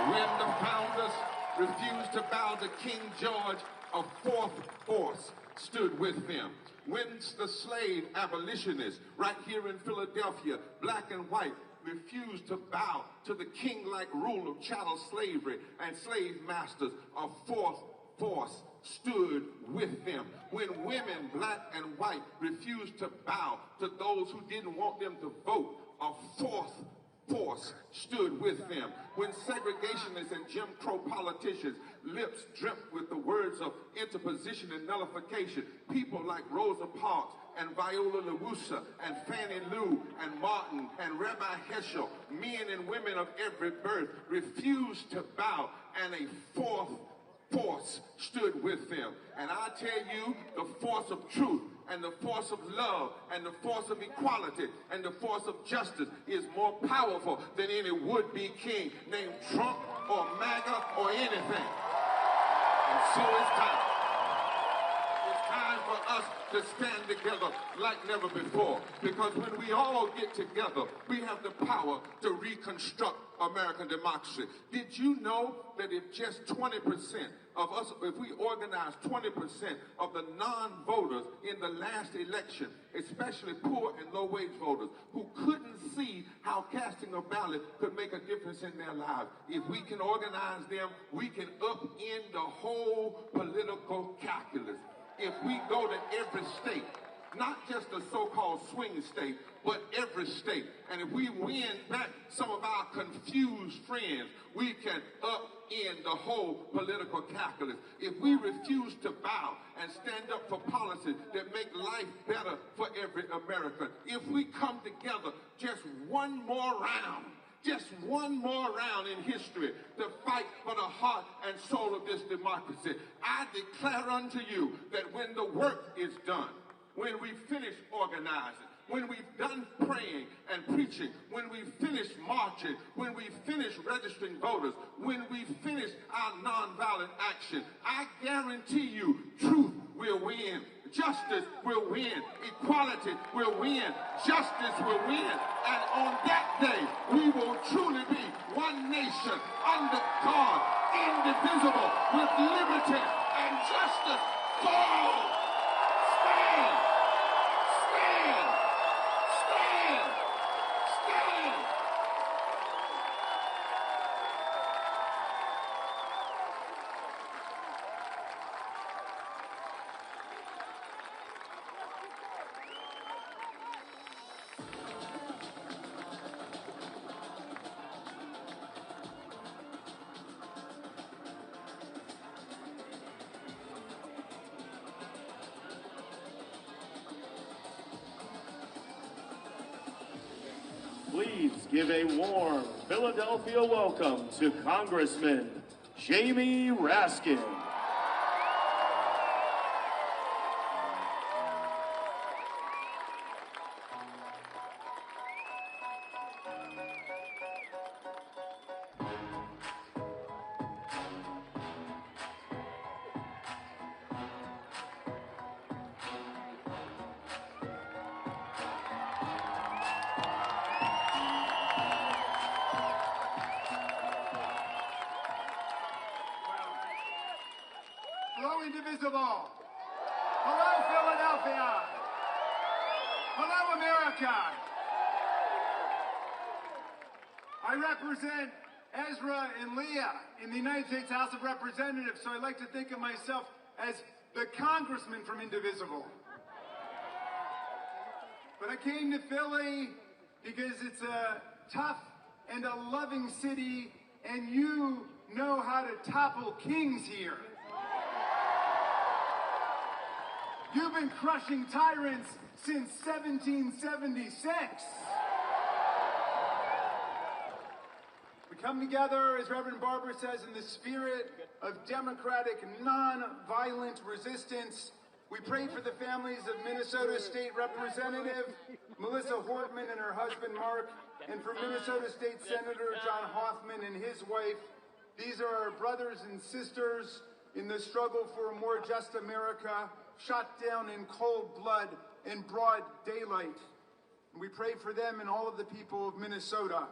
Speaker 10: When the founders refused to bow to King George, a fourth force stood with them. When the slave abolitionists right here in Philadelphia, black and white, refused to bow to the king-like rule of chattel slavery and slave masters, a fourth force stood with them. When women, black and white, refused to bow to those who didn't want them to vote, a fourth force stood with them. When segregationists and Jim Crow politicians lips dripped with the words of interposition and nullification, people like Rosa Parks and Viola LaRussa and Fannie Lou and Martin and Rabbi Heschel, men and women of every birth, refused to bow, and a fourth force stood with them. And I tell you, the force of truth and the force of love and the force of equality and the force of justice is more powerful than any would-be king named Trump or MAGA or anything. And so it's time. It's time for us to stand together like never before. Because when we all get together, we have the power to reconstruct American democracy. Did you know that if just 20% of us, if we organize 20% of the non-voters in the last election, especially poor and low-wage voters who couldn't see how casting a ballot could make a difference in their lives, if we can organize them, we can upend the whole political calculus. If we go to every state, not just the so-called swing state, but every state. And if we win back some of our confused friends, we can upend the whole political calculus. If we refuse to bow and stand up for policies that make life better for every American, if we come together just one more round in history to fight for the heart and soul of this democracy, I declare unto you that when the work is done, when we finish organizing, when we've done praying and preaching, when we finish marching, when we finish registering voters, when we finish our nonviolent action, I guarantee you truth will win, justice will win, equality will win, justice will win. And on that day, we will truly be one nation under God, indivisible, with liberty and justice for all. Stand! Stand! Stand! Stand!
Speaker 5: Please give a warm Philadelphia welcome to Congressman Jamie Raskin.
Speaker 4: Hello, Indivisible. Hello, Philadelphia. Hello, America. I represent Ezra and Leah in the United States House of Representatives, so I like to think of myself as the congressman from Indivisible. But I came to Philly because it's a tough and a loving city, and you know how to topple kings here. You've been crushing tyrants since 1776. We come together, as Reverend Barber says, in the spirit of democratic, non-violent resistance. We pray for the families of Minnesota State Representative Melissa Hortman and her husband Mark, and for Minnesota State Senator John Hoffman and his wife. These are our brothers and sisters in the struggle for a more just America, shot down in cold blood in broad daylight. And we pray for them and all of the people of Minnesota.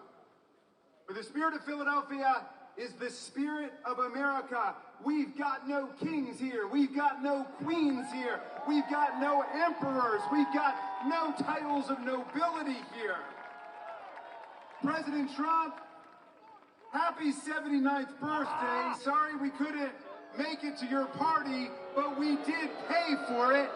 Speaker 4: For the spirit of Philadelphia is the spirit of America. We've got no kings here. We've got no queens here. We've got no emperors. We've got no titles of nobility here. President Trump, happy 79th birthday. Sorry we couldn't make it to your party, but we did pay for it.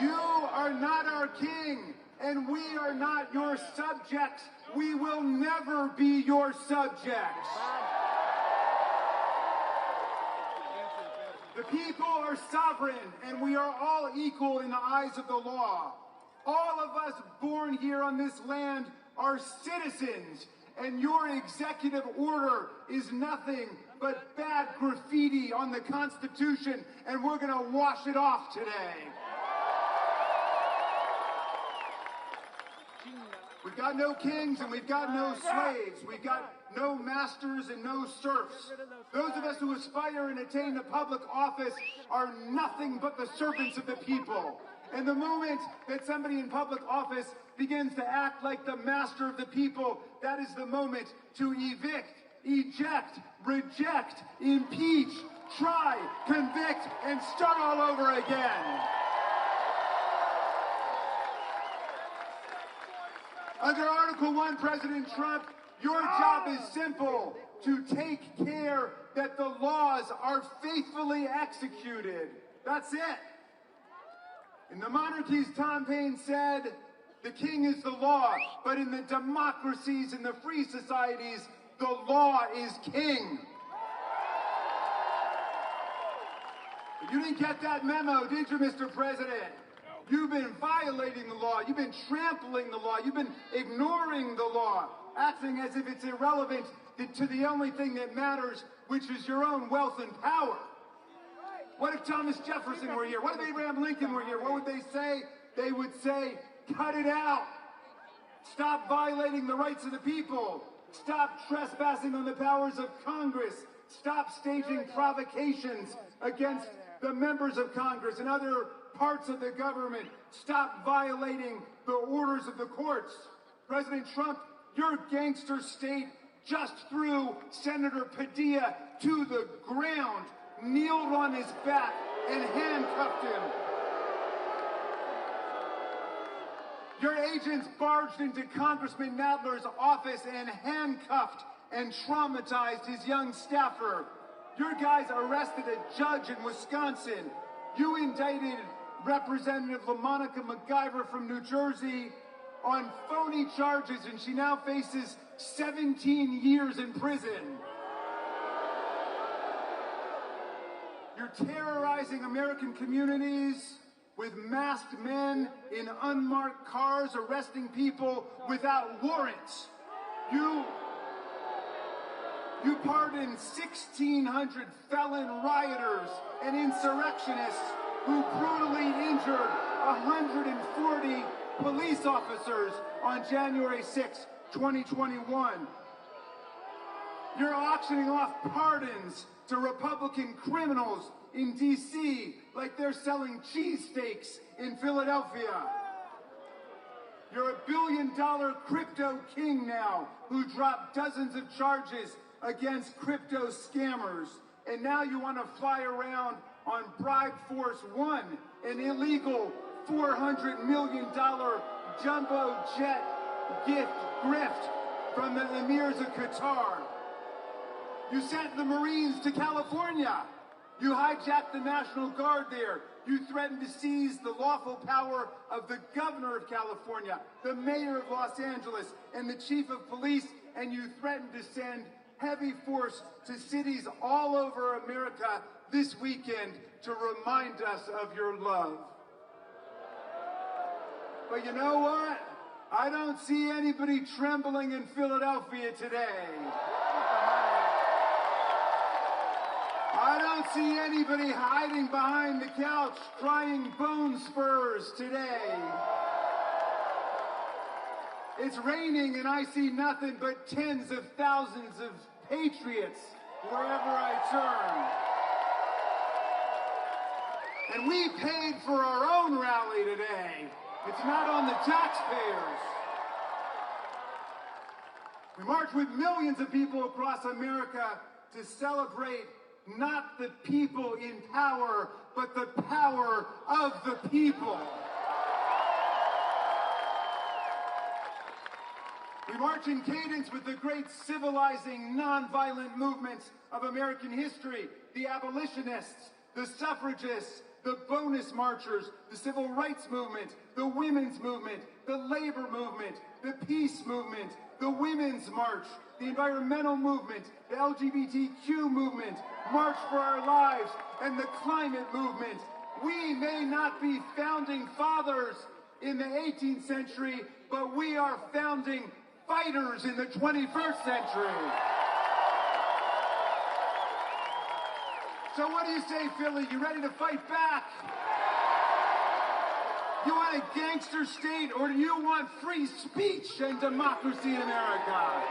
Speaker 4: You are not our king, and we are not your subjects. We will never be your subjects. The people are sovereign, and we are all equal in the eyes of the law. All of us born here on this land are citizens, and your executive order is nothing but bad graffiti on the Constitution, and we're going to wash it off today. We've got no kings and we've got no slaves. We've got no masters and no serfs. Those of us who aspire and attain to public office are nothing but the servants of the people. And the moment that somebody in public office begins to act like the master of the people, that is the moment to evict, eject, reject, impeach, try, convict, and start all over again. Under Article 1, President Trump, your job is simple: to take care that the laws are faithfully executed. That's it. In the monarchies, Tom Paine said, the king is the law, but in the democracies and the free societies, the law is king. You didn't get that memo, did you, Mr. President? You've been violating the law. You've been trampling the law. You've been ignoring the law, acting as if it's irrelevant to the only thing that matters, which is your own wealth and power. What if Thomas Jefferson were here? What if Abraham Lincoln were here? What would they say? They would say, cut it out. Stop violating the rights of the people. Stop trespassing on the powers of Congress. Stop staging provocations against the members of Congress and other parts of the government. Stop violating the orders of the courts. President Trump, your gangster state just threw Senator Padilla to the ground, kneeled on his back, and handcuffed him. Your agents barged into Congressman Nadler's office and handcuffed and traumatized his young staffer. Your guys arrested a judge in Wisconsin. You indicted Representative LaMonica MacGyver from New Jersey on phony charges, and she now faces 17 years in prison. You're terrorizing American communities with masked men in unmarked cars arresting people without warrants. You pardoned 1,600 felon rioters and insurrectionists who brutally injured 140 police officers on January 6, 2021. You're auctioning off pardons to Republican criminals in D.C. like they're selling cheesesteaks in Philadelphia. You're a billion-dollar crypto king now who dropped dozens of charges against crypto scammers. And now you want to fly around on Bribe Force One, an illegal $400 million jumbo jet grift from the emirs of Qatar. You sent the Marines to California. You hijacked the National Guard there. You threatened to seize the lawful power of the governor of California, the mayor of Los Angeles, and the chief of police, and you threatened to send heavy force to cities all over America this weekend to remind us of your love. But you know what? I don't see anybody trembling in Philadelphia today. I don't see anybody hiding behind the couch crying bone spurs today. It's raining and I see nothing but tens of thousands of patriots wherever I turn. And we paid for our own rally today. It's not on the taxpayers. We marched with millions of people across America to celebrate not the people in power, but the power of the people. We march in cadence with the great civilizing, nonviolent movements of American history, the abolitionists, the suffragists, the bonus marchers, the civil rights movement, the women's movement, the labor movement, the peace movement, the women's march, the environmental movement, the LGBTQ movement, March for Our Lives, and the climate movement. We may not be founding fathers in the 18th century, but we are founding fighters in the 21st century. So what do you say, Philly? You ready to fight back? You want a gangster state, or do you want free speech and democracy in America?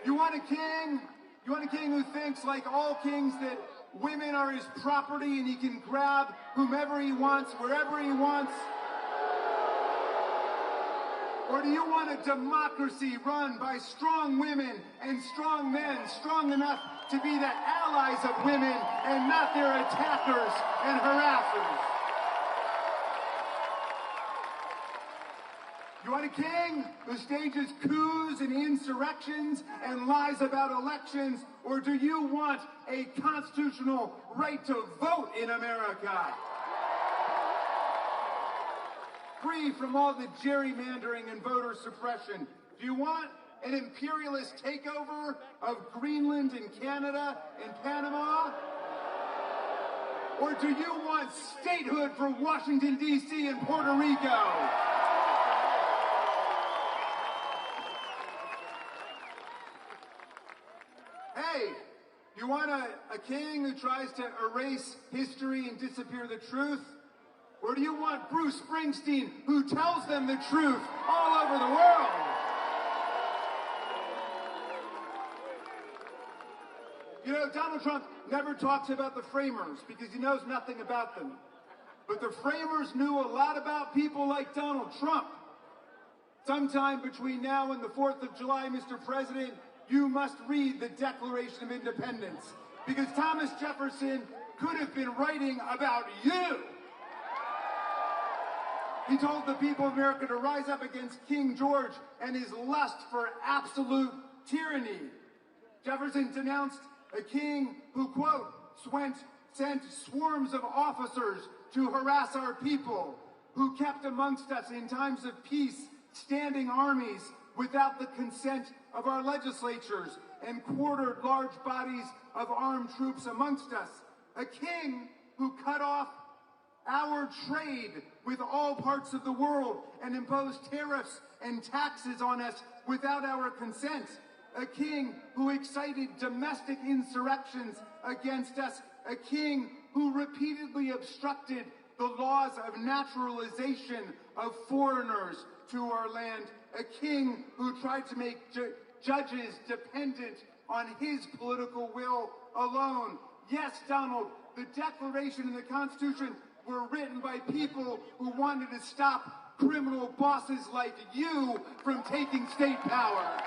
Speaker 4: You want a king? You want a king who thinks, like all kings, that women are his property and he can grab whomever he wants, wherever he wants? Or do you want a democracy run by strong women and strong men, strong enough to be the allies of women and not their attackers and harassers? You want a king who stages coups and insurrections and lies about elections? Or do you want a constitutional right to vote in America? Free from all the gerrymandering and voter suppression. Do you want an imperialist takeover of Greenland and Canada and Panama? Or do you want statehood for Washington, D.C. and Puerto Rico? Hey, you want a king who tries to erase history and disappear the truth? Or do you want Bruce Springsteen, who tells them the truth all over the world? You know, Donald Trump never talks about the framers because he knows nothing about them. But the framers knew a lot about people like Donald Trump. Sometime between now and the 4th of July, Mr. President, you must read the Declaration of Independence, because Thomas Jefferson could have been writing about you. He told the people of America to rise up against King George and his lust for absolute tyranny. Jefferson denounced a king who, quote, sent swarms of officers to harass our people, who kept amongst us in times of peace standing armies without the consent of our legislatures, and quartered large bodies of armed troops amongst us. A king who cut off our trade with all parts of the world and imposed tariffs and taxes on us without our consent. A king who excited domestic insurrections against us. A king who repeatedly obstructed the laws of naturalization of foreigners to our land. A king who tried to make judges dependent on his political will alone. Yes, Donald, the Declaration and the Constitution were written by people who wanted to stop criminal bosses like you from taking state power.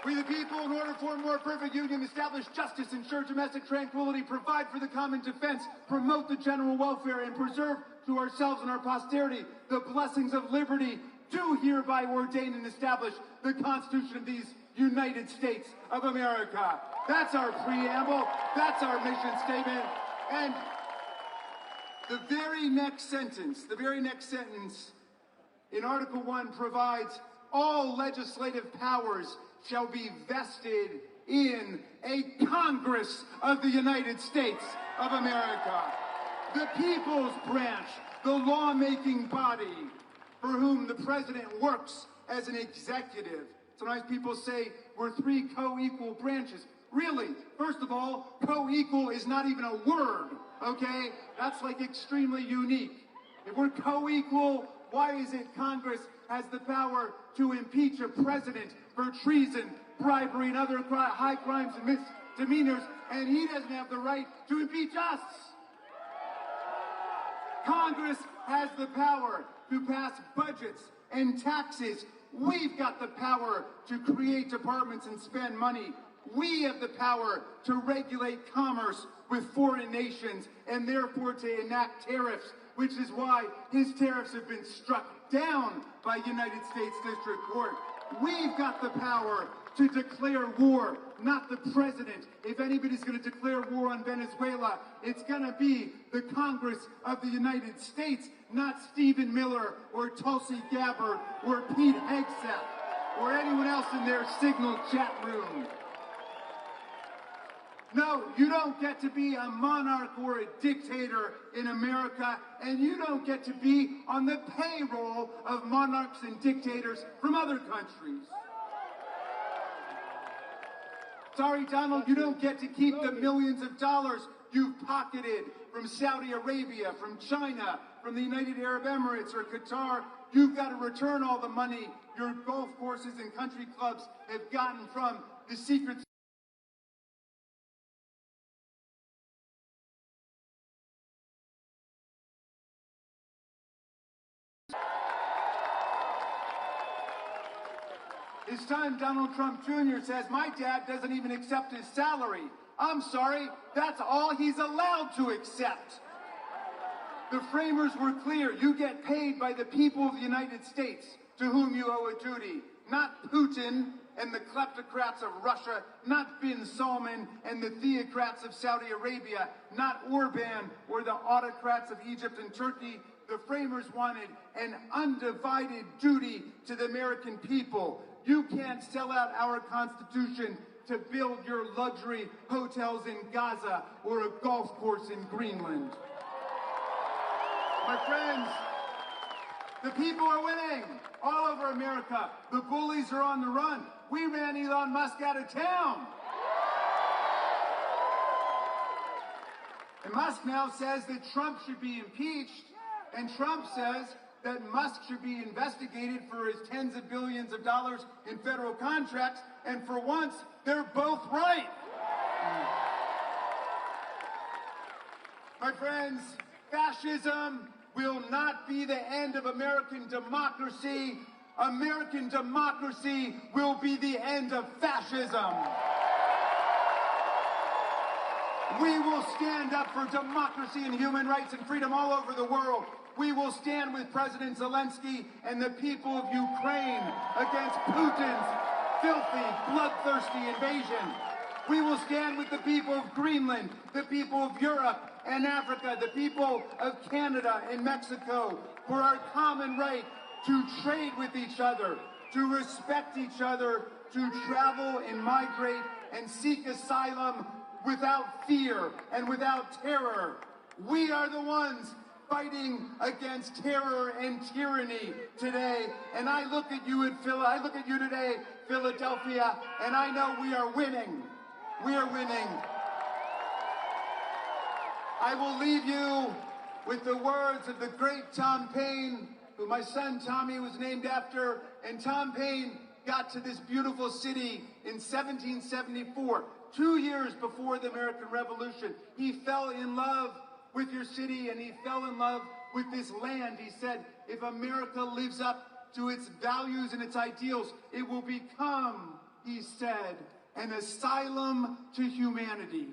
Speaker 4: We the people, in order to form a more perfect union, establish justice, ensure domestic tranquility, provide for the common defense, promote the general welfare, and preserve to ourselves and our posterity the blessings of liberty, do hereby ordain and establish the Constitution of these United States of America. That's our preamble. That's our mission statement. And the very next sentence in Article 1 provides all legislative powers shall be vested in a Congress of the United States of America. The People's Branch, the lawmaking body for whom the president works as an executive. Sometimes people say we're three co-equal branches. Really, first of all, co-equal is not even a word, okay? That's like extremely unique. If we're co-equal, why is it Congress has the power to impeach a president for treason, bribery, and other high crimes and misdemeanors, and he doesn't have the right to impeach us? Congress has the power to pass budgets and taxes. We've got the power to create departments and spend money. We have the power to regulate commerce with foreign nations and therefore to enact tariffs, which is why his tariffs have been struck down by United States District Court. We've got the power to declare war, not the president. If anybody's going to declare war on Venezuela, it's going to be the Congress of the United States, not Stephen Miller or Tulsi Gabbard or Pete Hegseth or anyone else in their Signal chat room. No, you don't get to be a monarch or a dictator in America, and you don't get to be on the payroll of monarchs and dictators from other countries. Sorry, Donald, you don't get to keep the millions of dollars you've pocketed from Saudi Arabia, from China, from the United Arab Emirates or Qatar. You've got to return all the money your golf courses and country clubs have gotten from the secret. This time Donald Trump Jr. says, my dad doesn't even accept his salary. I'm sorry, that's all he's allowed to accept. The framers were clear. You get paid by the people of the United States to whom you owe a duty, not Putin and the kleptocrats of Russia, not bin Salman and the theocrats of Saudi Arabia, not Orban or the autocrats of Egypt and Turkey. The framers wanted an undivided duty to the American people. You can't sell out our Constitution to build your luxury hotels in Gaza or a golf course in Greenland. My friends, the people are winning all over America. The bullies are on the run. We ran Elon Musk out of town. And Musk now says that Trump should be impeached, and Trump says that Musk should be investigated for his tens of billions of dollars in federal contracts, and for once, they're both right. My friends, fascism will not be the end of American democracy. American democracy will be the end of fascism. We will stand up for democracy and human rights and freedom all over the world. We will stand with President Zelensky and the people of Ukraine against Putin's filthy, bloodthirsty invasion. We will stand with the people of Greenland, the people of Europe and Africa, the people of Canada and Mexico for our common right to trade with each other, to respect each other, to travel and migrate and seek asylum without fear and without terror. We are the ones fighting against terror and tyranny today. And I look at you today, Philadelphia, and I know we are winning. We are winning. I will leave you with the words of the great Tom Paine, who my son Tommy was named after. And Tom Paine got to this beautiful city in 1774, 2 years before the American Revolution. He fell in love with your city, and he fell in love with this land. He said, if America lives up to its values and its ideals, it will become, he said, an asylum to humanity.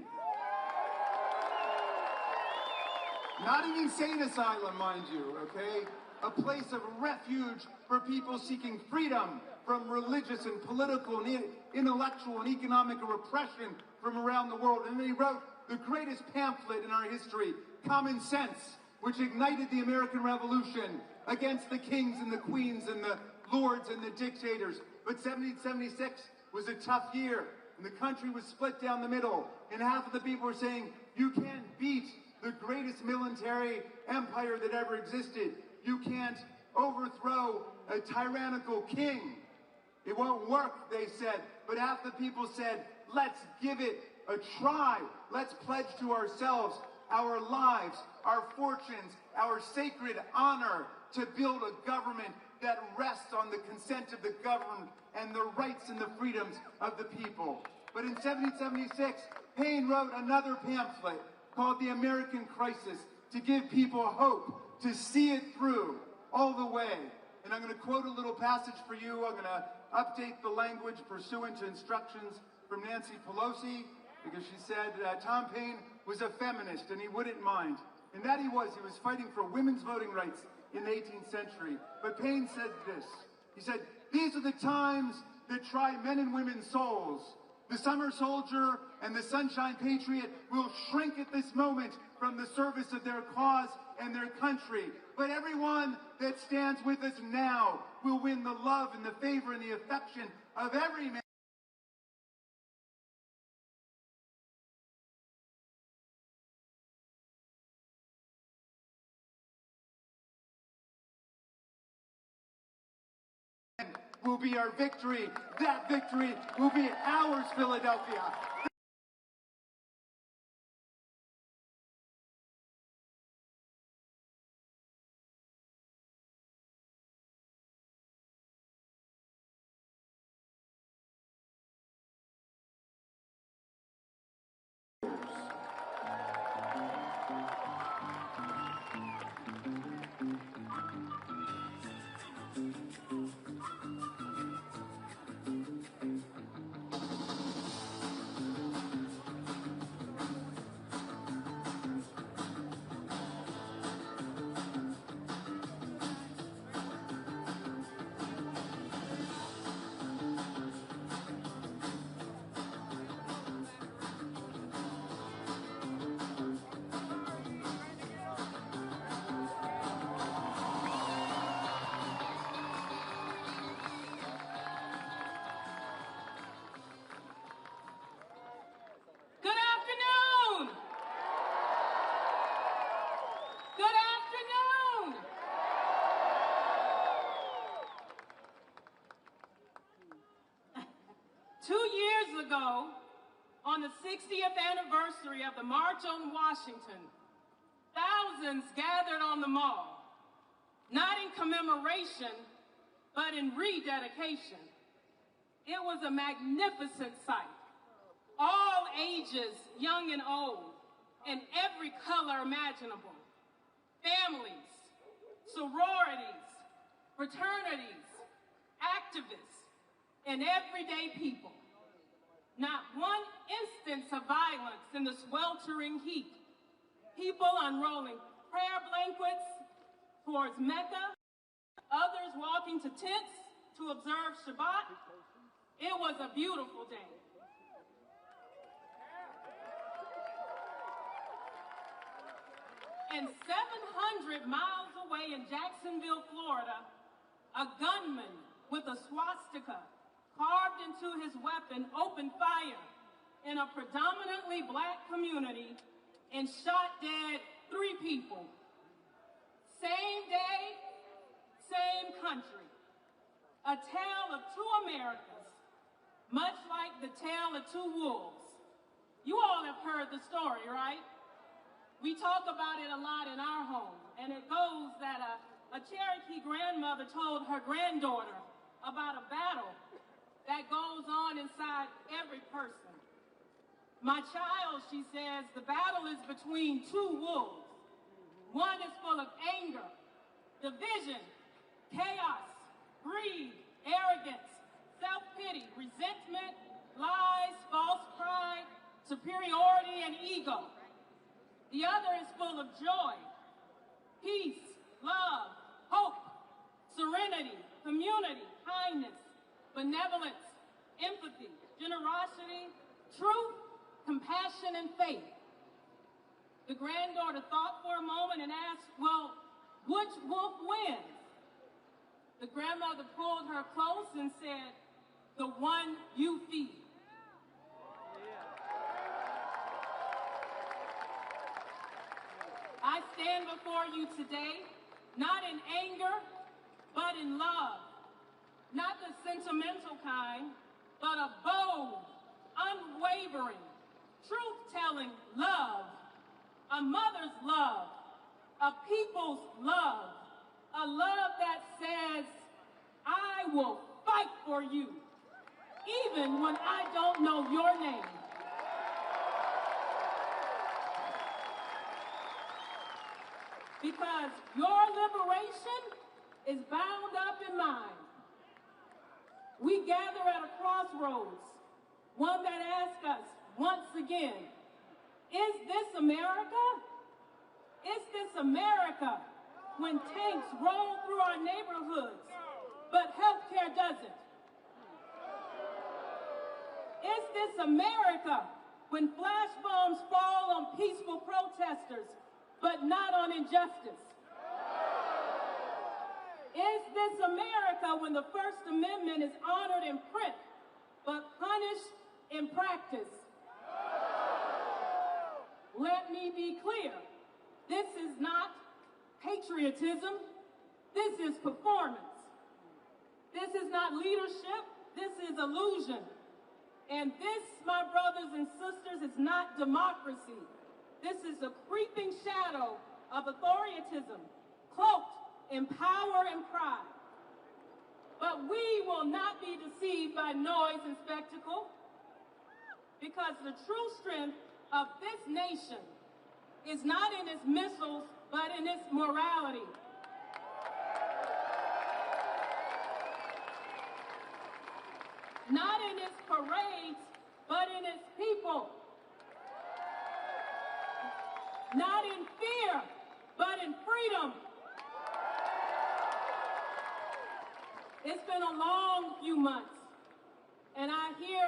Speaker 4: Not an insane asylum, mind you, okay? A place of refuge for people seeking freedom from religious and political and intellectual and economic repression from around the world. And then he wrote the greatest pamphlet in our history, Common Sense, which ignited the American Revolution against the kings and the queens and the lords and the dictators. But 1776 was a tough year, and the country was split down the middle, and half of the people were saying, you can't beat the greatest military empire that ever existed. You can't overthrow a tyrannical king. It won't work, they said. But half the people said, let's give it a try. Let's pledge to ourselves our lives, our fortunes, our sacred honor to build a government that rests on the consent of the governed and the rights and the freedoms of the people. But in 1776, Paine wrote another pamphlet called The American Crisis to give people hope, to see it through all the way. And I'm going to quote a little passage for you. I'm going to update the language pursuant to instructions from Nancy Pelosi, because she said Tom Paine was a feminist and he wouldn't mind. And that he was fighting for women's voting rights in the 18th century. But Paine said this. He said, these are the times that try men and women's souls. The summer soldier and the sunshine patriot will shrink at this moment from the service of their cause and their country. But everyone that stands with us now will win the love and the favor and the affection of every man. Will be our victory. That victory will be ours, Philadelphia.
Speaker 11: ago, on the 60th anniversary of the March on Washington, thousands gathered on the mall, not in commemoration, but in rededication. It was a magnificent sight. All ages, young and old, in every color imaginable. Families, sororities, fraternities, activists, and everyday people. Not one instance of violence in the sweltering heat. People unrolling prayer blankets towards Mecca, others walking to tents to observe Shabbat. It was a beautiful day. And 700 miles away in Jacksonville, Florida, a gunman with a swastika carved into his weapon opened fire in a predominantly black community and shot dead 3 people. Same day, same country. A tale of 2 Americas, much like the tale of 2 wolves. You all have heard the story, right? We talk about it a lot in our home, and it goes that a Cherokee grandmother told her granddaughter about a battle that goes on inside every person. My child, she says, the battle is between 2 wolves. One is full of anger, division, chaos, greed, arrogance, self-pity, resentment, lies, false pride, superiority, and ego. The other is full of joy, peace, love, hope, serenity, community, kindness, benevolence, empathy, generosity, truth, compassion, and faith. The granddaughter thought for a moment and asked, well, which wolf wins? The grandmother pulled her close and said, the one you feed. I stand before you today, not in anger, but in love. Not the sentimental kind, but a bold, unwavering, truth-telling love. A mother's love, a people's love, a love that says, I will fight for you, even when I don't know your name. Because your liberation is bound up in mine. We gather at a crossroads, one that asks us once again, is this America? Is this America when tanks roll through our neighborhoods, but healthcare doesn't? Is this America when flash bombs fall on peaceful protesters, but not on injustice? Is this America when the First Amendment is honored in print, but punished in practice? Let me be clear. This is not patriotism. This is performance. This is not leadership. This is illusion. And this, my brothers and sisters, is not democracy. This is a creeping shadow of authoritarianism, cloaked in power and pride. But we will not be deceived by noise and spectacle, because the true strength of this nation is not in its missiles, but in its morality. Not in its parades, but in its people. Not in fear, but in freedom. It's been a long few months, and I hear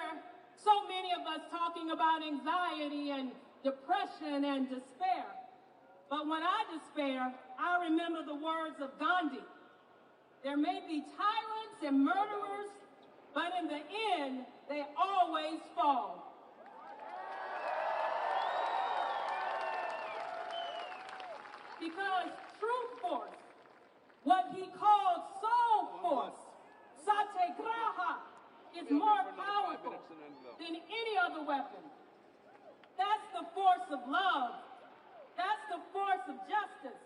Speaker 11: so many of us talking about anxiety and depression and despair. But when I despair, I remember the words of Gandhi. There may be tyrants and murderers, but in the end, they always fall. Because truth force, what he called soul force, satyagraha, is more powerful than any other weapon. That's the force of love. That's the force of justice.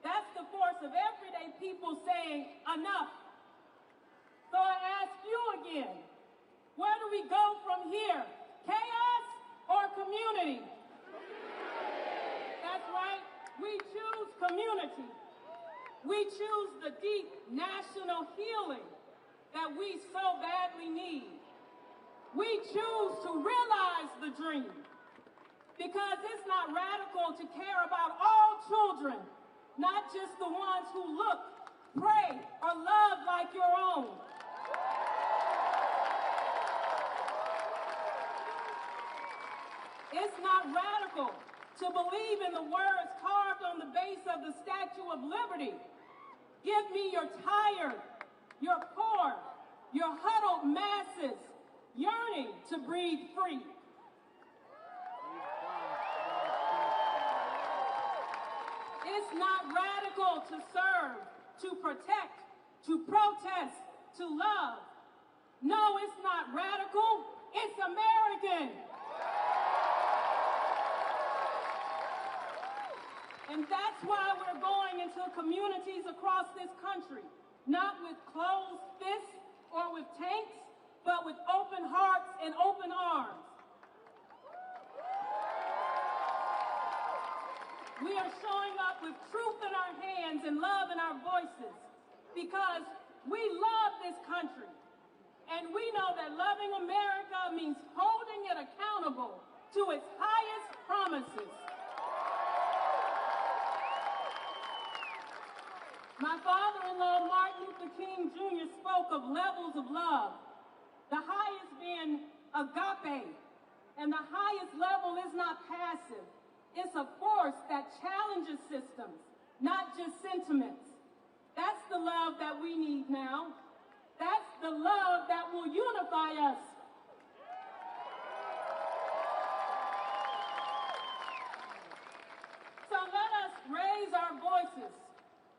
Speaker 11: That's the force of everyday people saying enough. So I ask you again, where do we go from here? Chaos or community? That's right, we choose community. We choose the deep national healing that we so badly need. We choose to realize the dream, because it's not radical to care about all children, not just the ones who look, pray, or love like your own. It's not radical to believe in the words carved on the base of the Statue of Liberty. Give me your tired, your poor, your huddled masses yearning to breathe free. It's not radical to serve, to protect, to protest, to love. No, it's not radical, it's American. And that's why we're going into communities across this country, not with closed fists or with tanks, but with open hearts and open arms. We are showing up with truth in our hands and love in our voices, because we love this country. And we know that loving America means holding it accountable to its highest promises. My father-in-law, Martin Luther King Jr., spoke of levels of love, the highest being agape, and the highest level is not passive. It's a force that challenges systems, not just sentiments. That's the love that we need now. That's the love that will unify us. So let us raise our voices,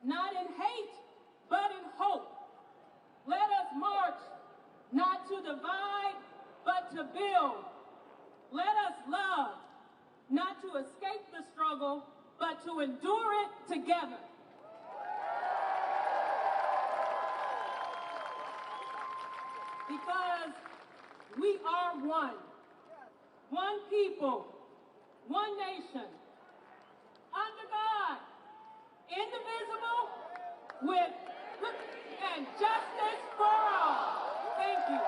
Speaker 11: not in hate, but in hope. Let us march, not to divide, but to build. Let us love, not to escape the struggle, but to endure it together. Because we are one. One people, one nation, under God, indivisible, with liberty and justice for all. Thank you.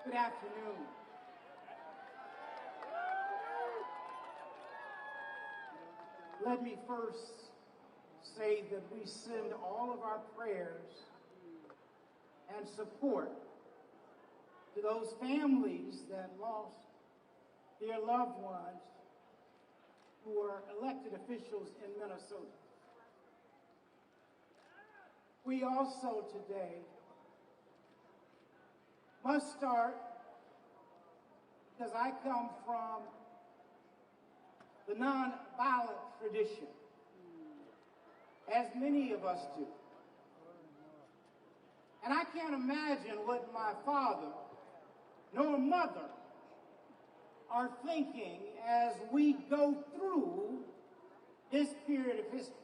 Speaker 12: Good afternoon. Let me first say that we send all of our prayers and support to those families that lost their loved ones who are elected officials in Minnesota. We also today must start, because I come from the nonviolent tradition, as many of us do. And I can't imagine what my father nor mother are thinking as we go through this period of history.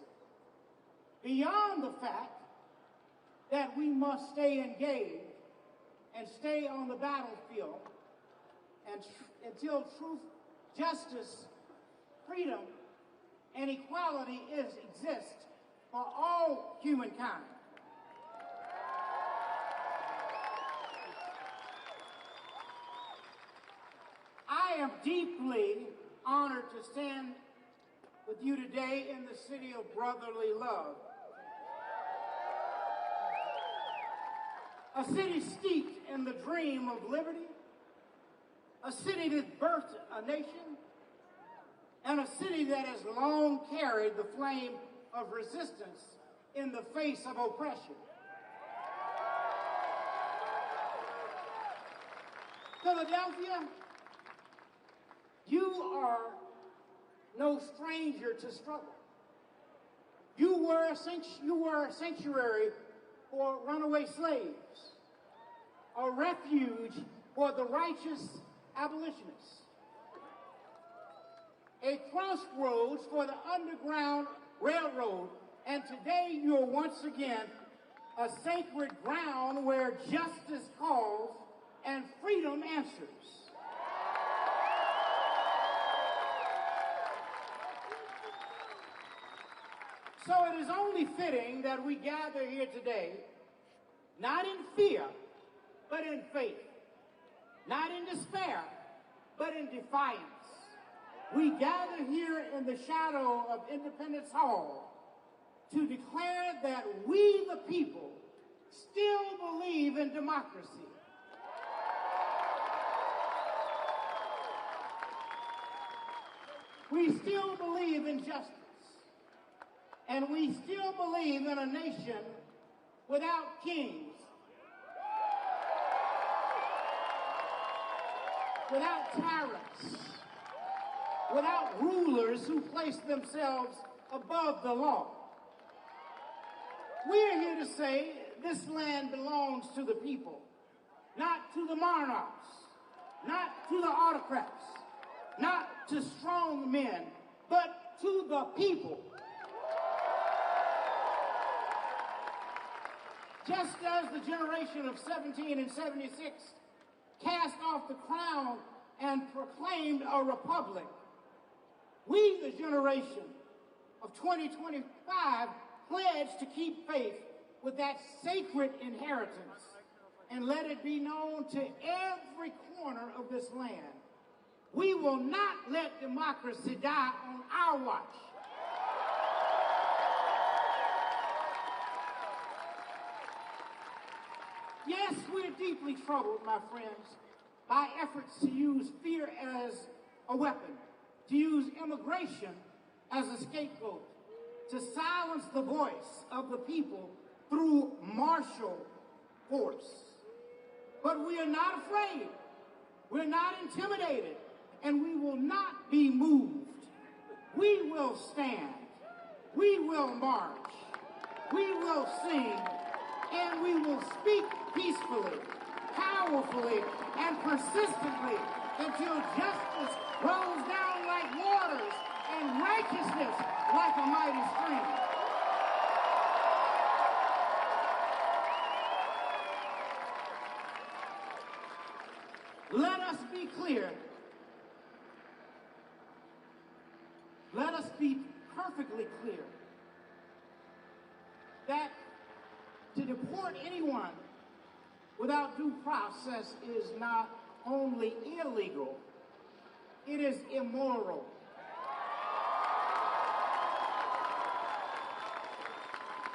Speaker 12: Beyond the fact that we must stay engaged and stay on the battlefield and until truth, justice, freedom, and equality exist for all humankind. I am deeply honored to stand with you today in the city of brotherly love. A city steeped in the dream of liberty, a city that birthed a nation, and a city that has long carried the flame of resistance in the face of oppression. Philadelphia, you are no stranger to struggle. You were a sanctuary for runaway slaves, a refuge for the righteous abolitionists, a crossroads for the Underground Railroad, and today you're once again a sacred ground where justice calls and freedom answers. So it is only fitting that we gather here today, not in fear, but in faith, not in despair, but in defiance. We gather here in the shadow of Independence Hall to declare that we, the people, still believe in democracy. We still believe in justice. And we still believe in a nation without kings, without tyrants, without rulers who place themselves above the law. We are here to say this land belongs to the people, not to the monarchs, not to the autocrats, not to strong men, but to the people. Just as the generation of 17 and 76 cast off the crown and proclaimed a republic, we, the generation of 2025, pledge to keep faith with that sacred inheritance and let it be known to every corner of this land. We will not let democracy die on our watch. Yes, we're deeply troubled, my friends, by efforts to use fear as a weapon, to use immigration as a scapegoat, to silence the voice of the people through martial force. But we are not afraid, we're not intimidated, and we will not be moved. We will stand, we will march, we will sing, and we will speak peacefully, powerfully, and persistently until justice rolls down like waters and righteousness like a mighty stream. Let us be clear. Let us be perfectly clear that to deport anyone without due process is not only illegal, it is immoral.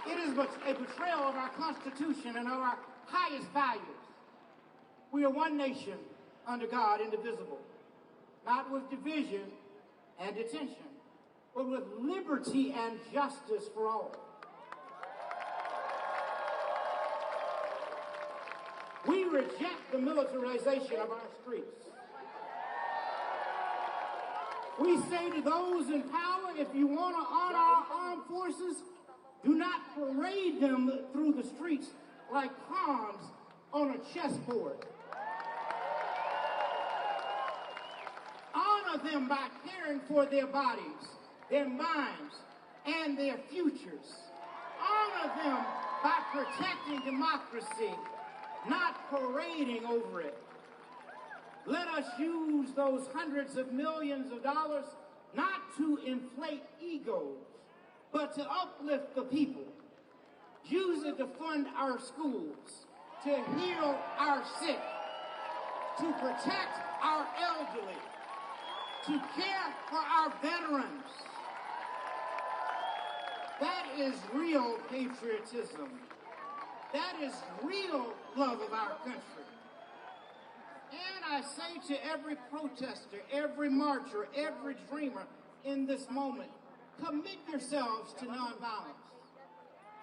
Speaker 12: It is a betrayal of our Constitution and of our highest values. We are one nation under God, indivisible, not with division and detention, but with liberty and justice for all. We reject the militarization of our streets. We say to those in power, if you want to honor our armed forces, do not parade them through the streets like pawns on a chessboard. Honor them by caring for their bodies, their minds, and their futures. Honor them by protecting democracy, not parading over it. Let us use those hundreds of millions of dollars not to inflate egos, but to uplift the people. Use it to fund our schools, to heal our sick, to protect our elderly, to care for our veterans. That is real patriotism. That is real love of our country. And I say to every protester, every marcher, every dreamer in this moment, commit yourselves to nonviolence.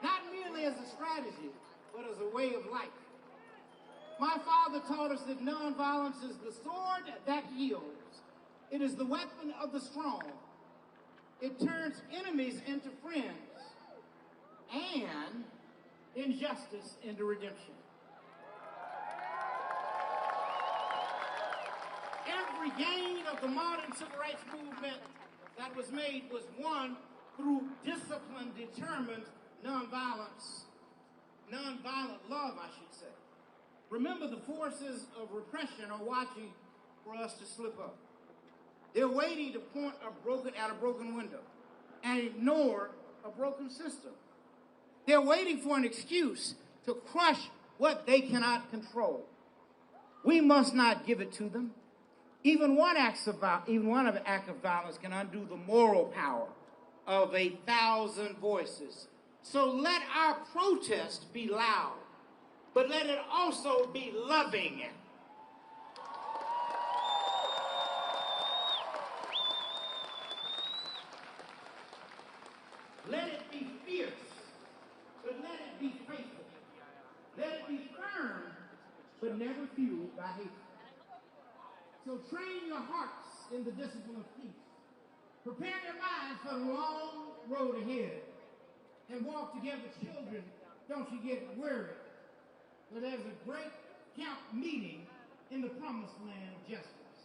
Speaker 12: Not merely as a strategy, but as a way of life. My father taught us that nonviolence is the sword that heals. It is the weapon of the strong. It turns enemies into friends and injustice into redemption. Every gain of the modern civil rights movement that was made was won through disciplined, determined nonviolence. Nonviolent love, I should say. Remember, the forces of repression are watching for us to slip up. They're waiting to point at a broken window and ignore a broken system. They're waiting for an excuse to crush what they cannot control. We must not give it to them. Even one act of violence can undo the moral power of 1,000 voices. So let our protest be loud, but let it also be loving. Let it be fierce, but let it be faithful. Let it be firm, but never fueled by hate. So train your hearts in the discipline of peace. Prepare your minds for the long road ahead. And walk together, children, don't you get worried. But there's a great camp meeting in the promised land of justice.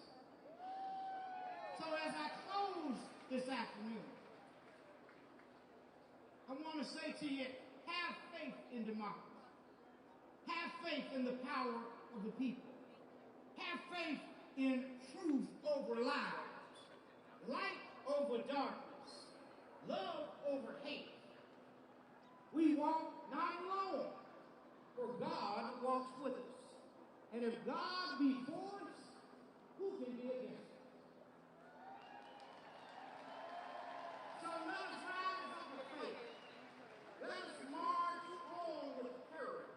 Speaker 12: So as I close this afternoon, I want to say to you, have faith in democracy. Have faith in the power of the people. Have faith in truth over lies, light over darkness, love over hate. We walk not alone, for God walks with us. And if God be for us, who can be against us? So let us rise up with faith. Let us march on with courage.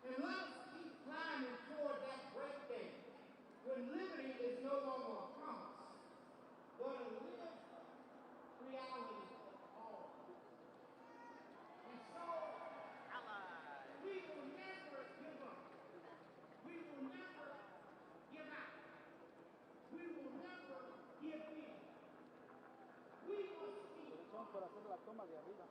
Speaker 12: And let us keep climbing toward that great day when liberty is no longer a promise, but a lived reality of all. And so, we will never give up. We will never give out. We will never give in. We will speak. Para hacer la toma de arriba.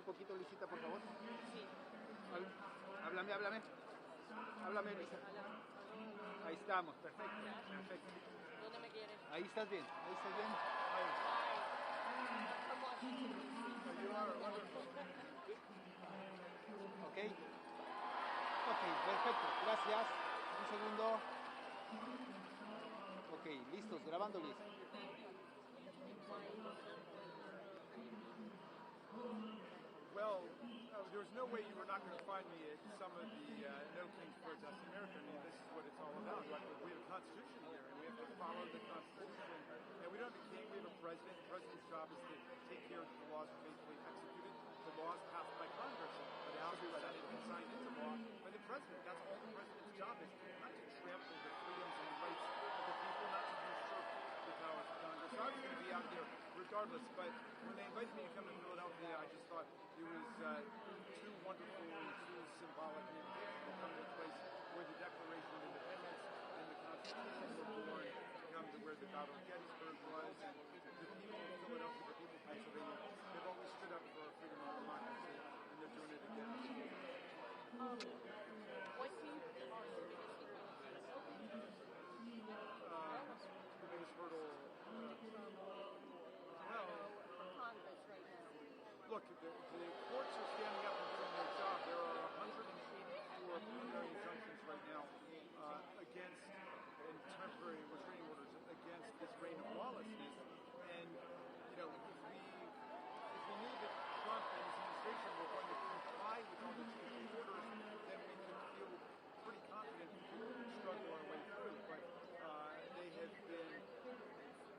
Speaker 1: poquito, Luisita, por favor.
Speaker 2: Sí.
Speaker 1: Háblame. Háblame, Luisa. Ahí estamos, perfecto.
Speaker 2: ¿Dónde me quieres?
Speaker 1: Ahí estás bien. Ok, perfecto, gracias. Un segundo. Ok, listos, grabando, Luis.
Speaker 13: Well, there's no way you were not going to find me at some of the No Kings Protest in America. I mean, this is what it's all about. Right? We have a constitution here, and we have to follow the constitution. And we don't have a king, we have a president. The president's job is to take care that the laws are faithfully executed. The laws passed by Congress, by the House and Senate, and signed into law by the president. That's all the president's job is, not to trample the freedoms and the rights of the people, not to usurp the powers of Congress. So I was going to be out there regardless, but when they invited me to come to Philadelphia, I just thought it was too wonderful and too symbolic an invitation to come to a place where the Declaration of Independence and the Constitution were born, to come to where the Battle of Gettysburg was, and the people of Philadelphia, the people of Pennsylvania, they've always stood up for our freedom and democracy, and they're doing it again.
Speaker 2: What do you think are the biggest hurdles?
Speaker 13: The biggest hurdle,
Speaker 2: Congress right now.
Speaker 13: Look, the courts are standing up and doing their job. There are 184 preliminary injunctions right now against, and temporary restraining orders against this reign of lawlessness. And, you know, if we knew that Trump and his administration were going to comply with all the judicial orders, then we could feel pretty confident we could struggle our way through. But they have been,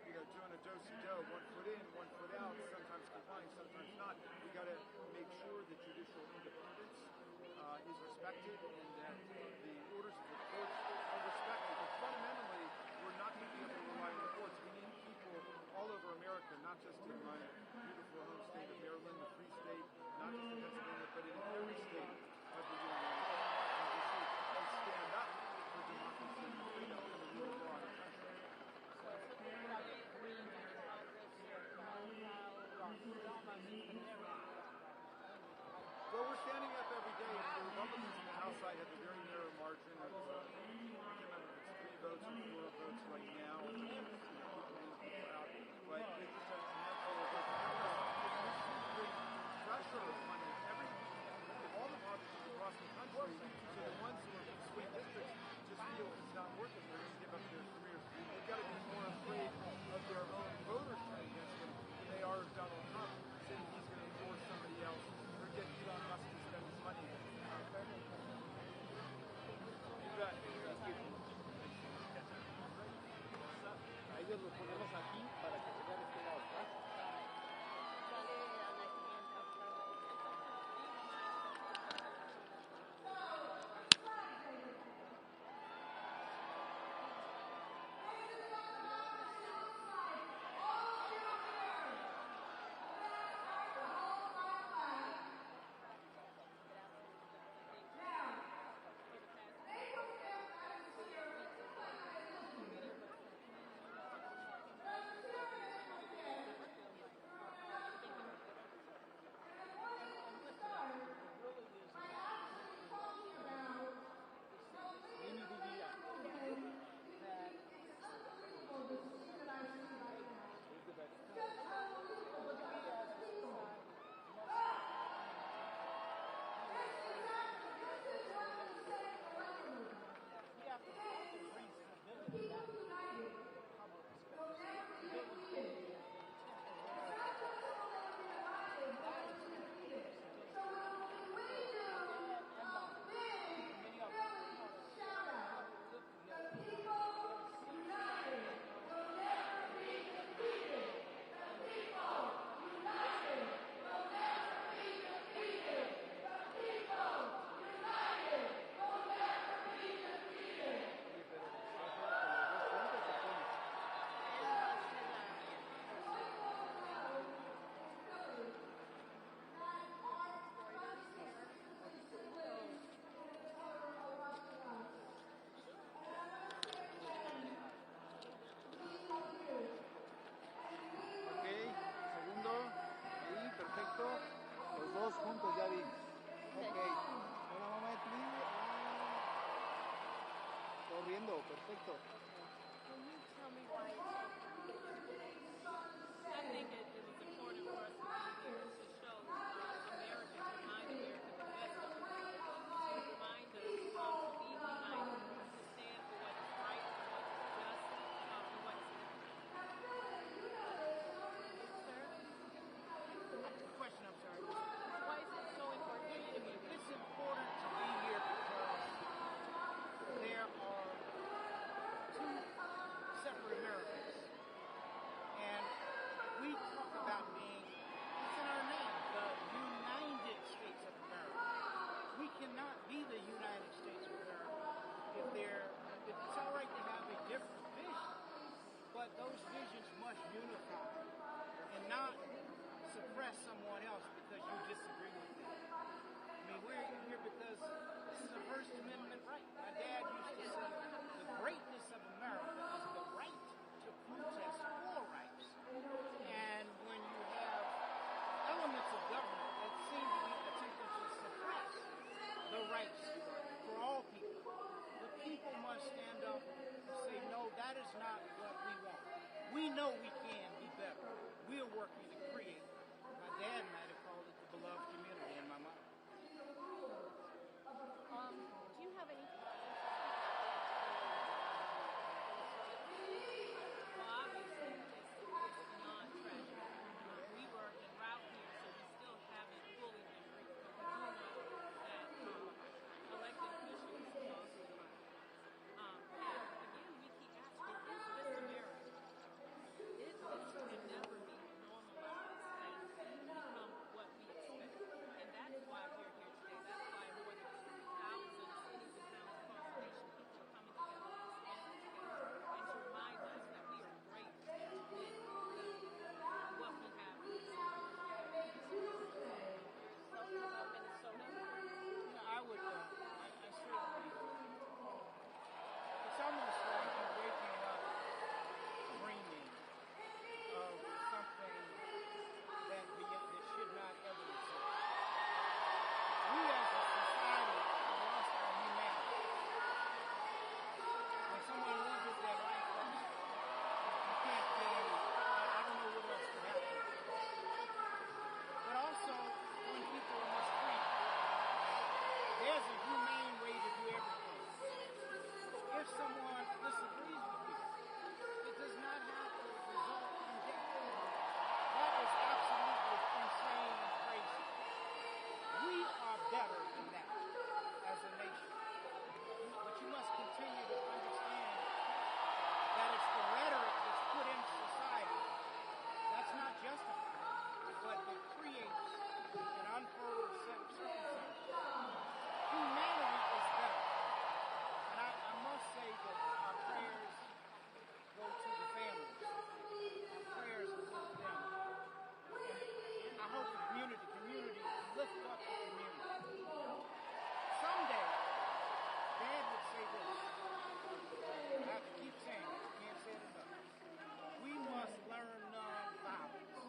Speaker 13: you know, doing a do-si-do, 1 foot in, 1 foot out, sometimes complying, sometimes not. We got to make sure that judicial independence is respected and that the orders of the courts are respected. But fundamentally, we're not going to be able to rely on the courts. We need people all over America, not just in my beautiful home state of Maryland, the free state, not just in Pennsylvania, but in every state of the Union, and stand up for democracy and freedom and the rule of law in the country. Well, we're standing up every day. The Republicans in the House side have a very narrow margin. I can't remember if it's 3 votes or 4 votes right now. People out, but it's just a handful of votes. Great pressure on all the politicians across the country, so the ones who are in swing districts just feel it's not worth it. They're going to give up their careers. They've got to be more afraid of their own voters turning against them than they are of Donald Trump, saying he's going to force somebody else or get Elon Musk to spend his money.
Speaker 1: A ellos los ponemos aquí para que se vean este lado, ¿verdad? entiendo, perfecto.
Speaker 2: Can you tell me why it's so
Speaker 11: I think it was important for us to be here to show Americans, remind Americans the best of us, to remind us to be united, to stand for what is right, what is just, and what is
Speaker 12: Question, I'm sorry.
Speaker 2: Why is it so important for you to be here?
Speaker 12: It's important to be here because there are two separate Americas. And we talk about being, it's in our name, the United States of America. We cannot be the United States of America if it's all right to have a different vision, but those visions must unify and not suppress someone else because you disagree with them. I mean, we're here because this is a First Amendment right. My dad used to say the greatness of America is the right to protest for rights. And when you have elements of government that seem to be attempting to suppress the rights for all people, the people must stand up and say, no, that is not what we want. We know we can be better. We are working to create. My dad might have called it the beloved community in my mind.
Speaker 2: Do you have any
Speaker 11: Well, obviously, it's beyond tragic. We were en route here, so we still haven't fully been briefed, but we do know that elected officials lost their lives. And again, we keep asking, is this America? This can never be normalized and become what we expect. And that's why we're here today. That's why more than 2,000 cities and towns across the nation, people are coming together and standing together and to remind us that we are great and with what we have in this country.
Speaker 2: something about Minnesota?
Speaker 12: I would, I certainly, it's almost like you're waking up dreaming of something that should not ever exist. We as a society have lost our humanity. When someone loses their life, you can't get any, I don't know what else could happen. But also, when people are mistreated, there's a humane way to do everything. If someone disagrees with you, it does not have to result in death. That is absolutely insane and crazy. We are better than that as a nation. But you must continue to understand that it's the rhetoric that's put into society that's not justified, but it creates an unfolded set of circumstances. Humanity is better. And I must say that our prayers go to the families. Our prayers go to them. And I hope the community lift up the community. Someday, Dad would say this. I have to keep saying it. I can't say it enough. We must learn non-violence,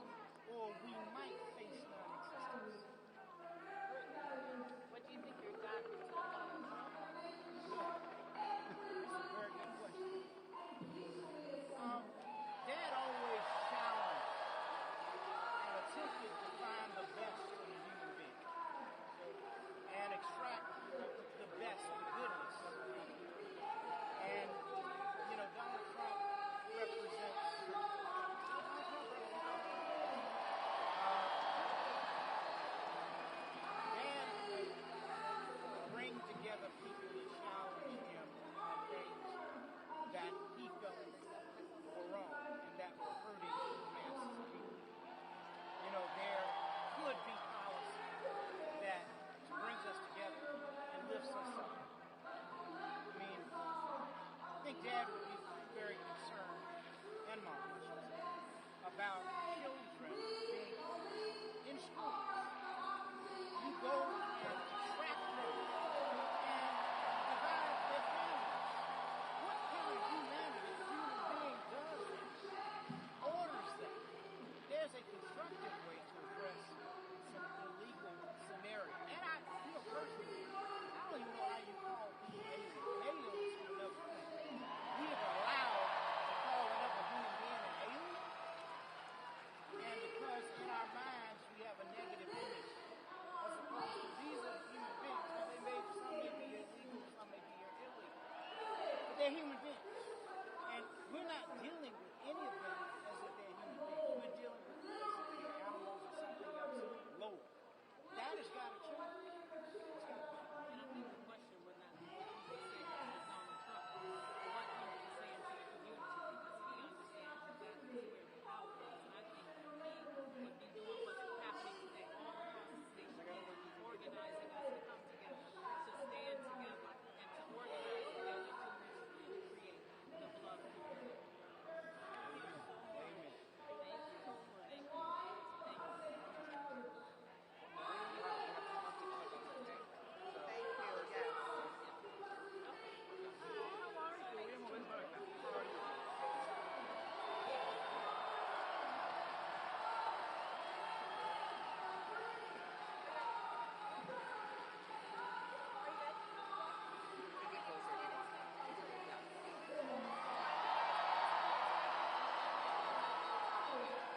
Speaker 12: or we might face non-existence.
Speaker 2: What do you think your dad would tell Donald Trump?
Speaker 12: That's a very good question. Dad always challenged and attempted to find the best in a human being and extract the best, the goodness. And, you know, Donald Trump represents Dad would bring together people to challenge him on things that he felt were wrong and that were hurting the masses of people. You know, there could be policy that brings us together and lifts us up. I mean, I think Dad would be very concerned, and Mom, I should say, about children being in schools. You go and track them and divide their families. What kind of human being does that? Orders that? There's a constructive way to address some illegal scenario. And I feel personally, I don't even know how you call people aliens. Aliens is another thing.
Speaker 1: they're human beings. And we're not dealing with any of them as if they're human beings. We're dealing with them as if they're animals or something else lower. That has got to change. It's got to change.
Speaker 11: And I think the question would not be what you just said to Donald Trump, but what he was saying to the community, because he understands exactly where the power is. And I think he would be doing what's happening today all across the state, organizing us to come together, to stand together, and to organize together to really create the blood of the world.
Speaker 1: Amen.
Speaker 11: Thank you. Thank you.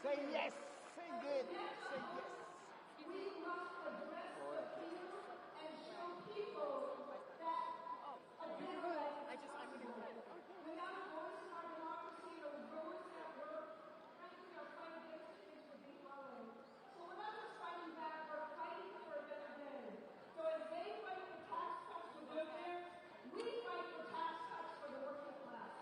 Speaker 1: Say yes. Say good. Say yes.
Speaker 6: We must address the fears and show people that without a voice in our democracy or voice at work, frankly, our fight against things would be hollow. So we're not just fighting back, we're fighting for a better day. So as they fight for tax cuts for billionaires, we fight for tax cuts for the working class.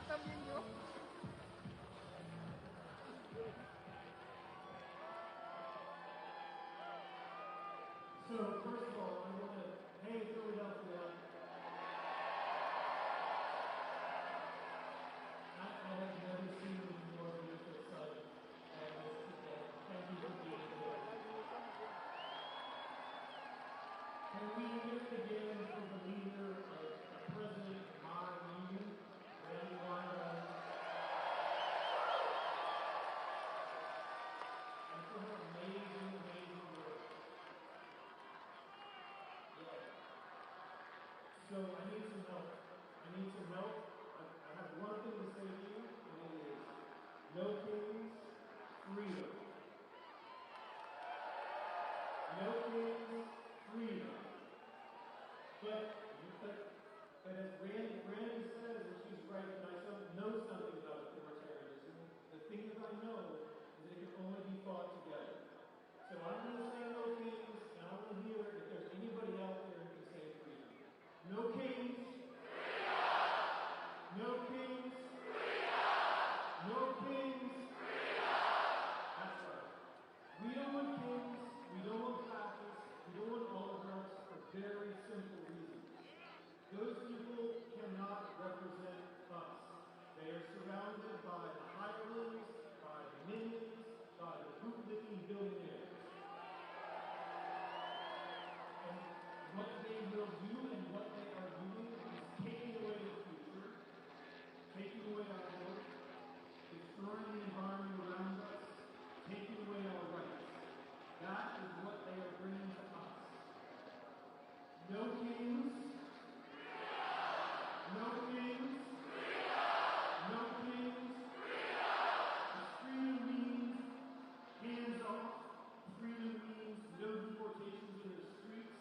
Speaker 1: También yo.
Speaker 14: So, first of all, I want to, hey, Philadelphia. I have never seen more So I need some help. I need some help. I have one thing to say to you, and it is no kings, freedom. No kings, freedom. But as Randy says, and she's right, and I know something about authoritarianism, the thing that I know is that it can only be fought together. So I'm going to say no kings, and I want to hear if there's anybody out there who can say freedom. No kings. No kings. No kings. That's right. We don't want kings. We don't want fascists. We don't want oligarchs for very simple reasons. Those people cannot represent us. They are surrounded by the hirelings, by the minions, by the bootlicking billionaires. And what they will do and what they are doing is taking away the future, taking away our hope, destroying the environment around us, taking away our rights. That is what they are bringing to us. No kings. No kings. No kings. Freedom means hands off. Freedom means no deportations in the streets.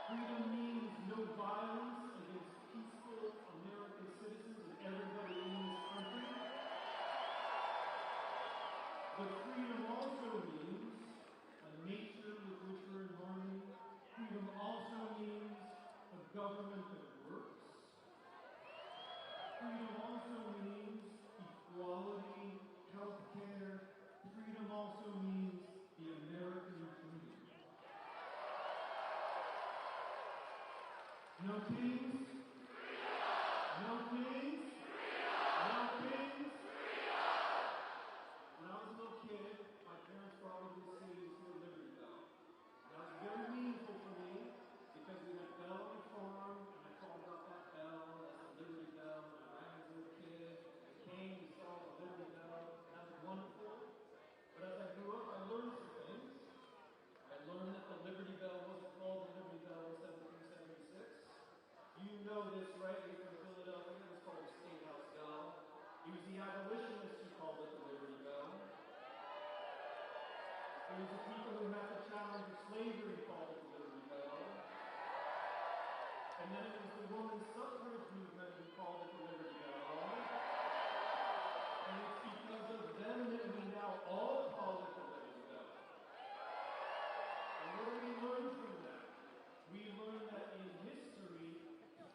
Speaker 14: Freedom means no violence against peaceful American citizens and everybody in this country. But freedom also means a nature with which we're in harmony. Freedom also means a government that works. Freedom also means equality, health care. Freedom also means the American dream. No kings. No kings. No kings. When I was a little kid, my parents brought me to the city to see the Liberty Bell. That was very meaningful for me because we had a bell on the farm, and I called out that bell as the Liberty Bell, and I ran as a little kid. I came and saw the Liberty Bell. That was wonderful. But as I grew up, I learned some things. I learned that the Liberty Bell wasn't called the Liberty Bell in 1776. You know this, right? You're from Philadelphia. It was called the State House Bell. It was the abolitionists who called it the Liberty Bell. It was the people who had the challenge of slavery who called it the Liberty Bell. And then it was the women's suffrage movement who called it the Liberty Bell. And it's because of them that we now all call it the Liberty Bell. And what do we learn from that? We learn that in history,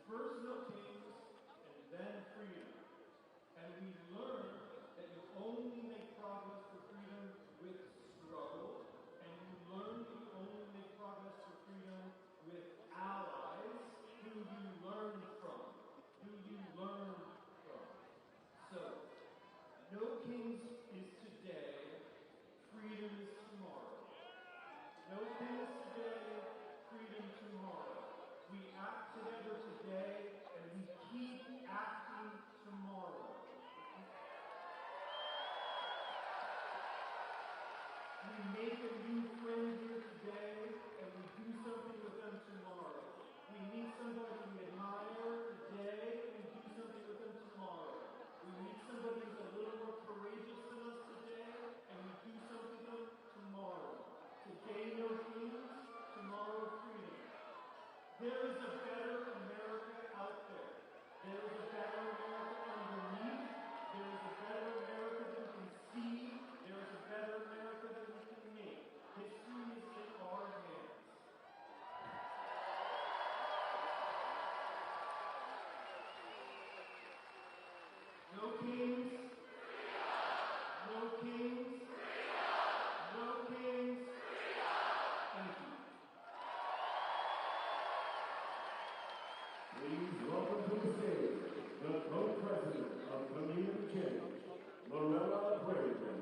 Speaker 14: first no kings, and then freedom. And we learn that you only make progress for freedom with struggle, and you learn that you only make progress for freedom with allies who you learn from. So, no kings is today, freedom is tomorrow. No kings today, freedom tomorrow. We act together today, and we keep acting tomorrow. We make a new friend here today, and we do something with them tomorrow. We meet somebody we admire today, and we do something with them tomorrow. We meet somebody who's a little more courageous than us today, and we do something with them tomorrow. Today, no kings, tomorrow, freedom. There is a better America out there. There is a better America underneath. There is a better America than we can see. There is a better America than we can make. History is in our hands. No kings. No kings. No kings. Thank you.
Speaker 8: Please welcome to the stage the co-president of Community Change, Lorella Brandon.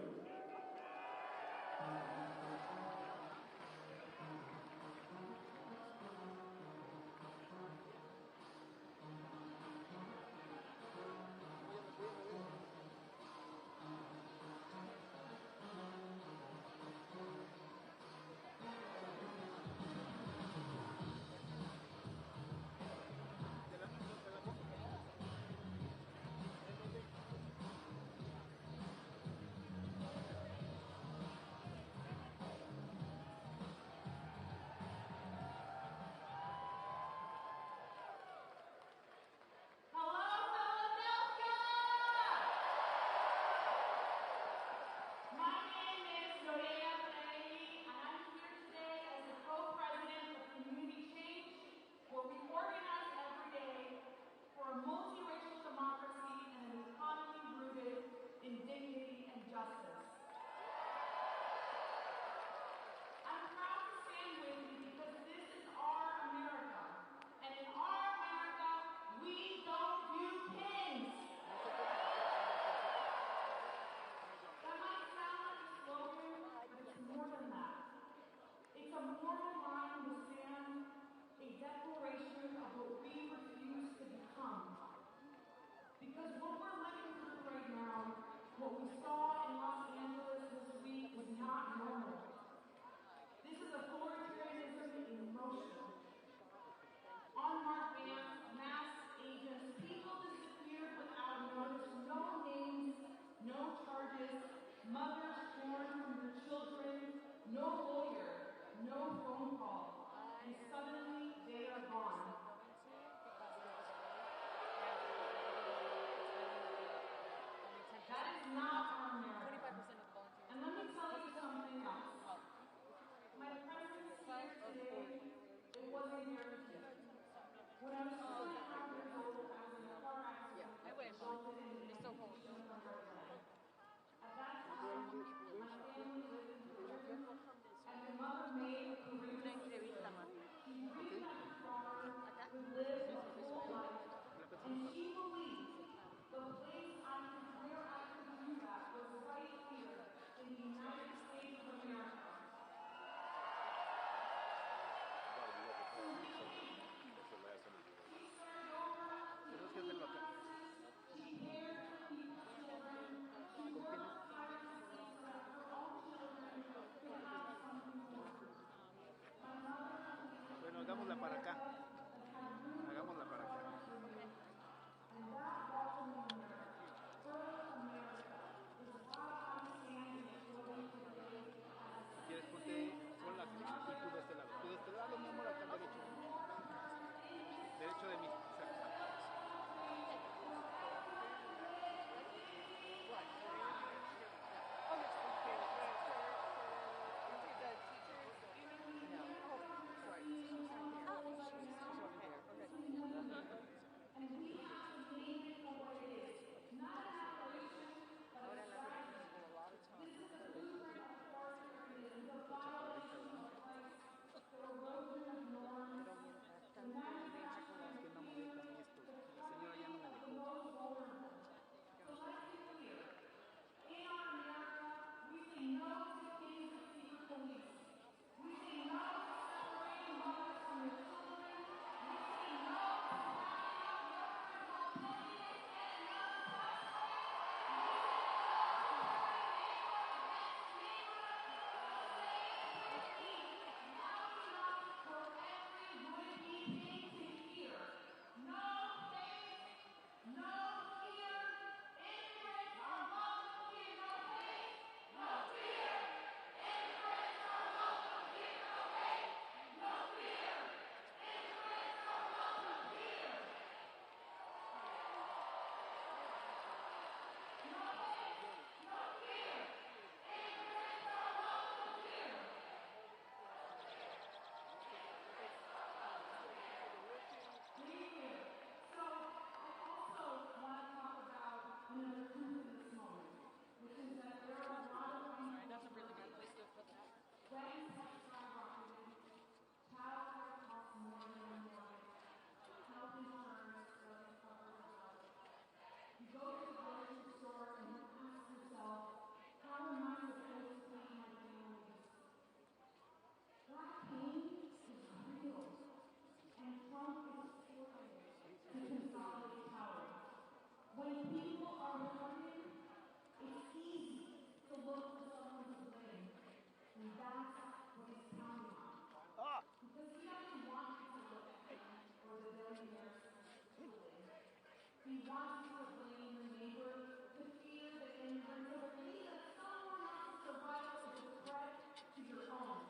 Speaker 6: want you to blame your neighbor, to fear the immigrants, or believe that someone else's survival is a threat to your own.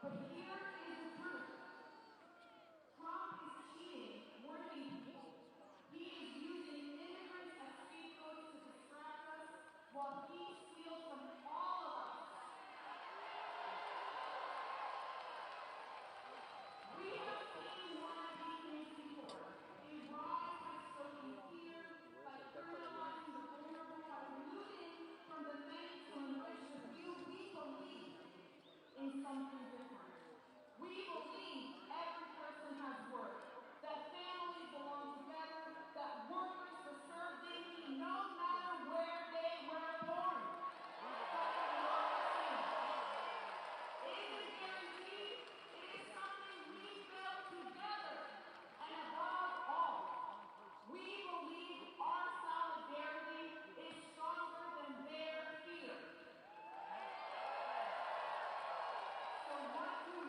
Speaker 6: But here is the truth. Trump is cheating working people. He is using immigrants as scapegoats to distract us while he steals from all of us. We have seen one of these things before. A rise by stoking fear, by criminalizing the vulnerable, by removing from the many to enrich the few. We believe in something different. We believe every person has worth, that families belong together, that workers deserve dignity no matter where they were born. It isn't guaranteed. It is something we build together. And above all, we believe our solidarity is stronger than their fear. So what do?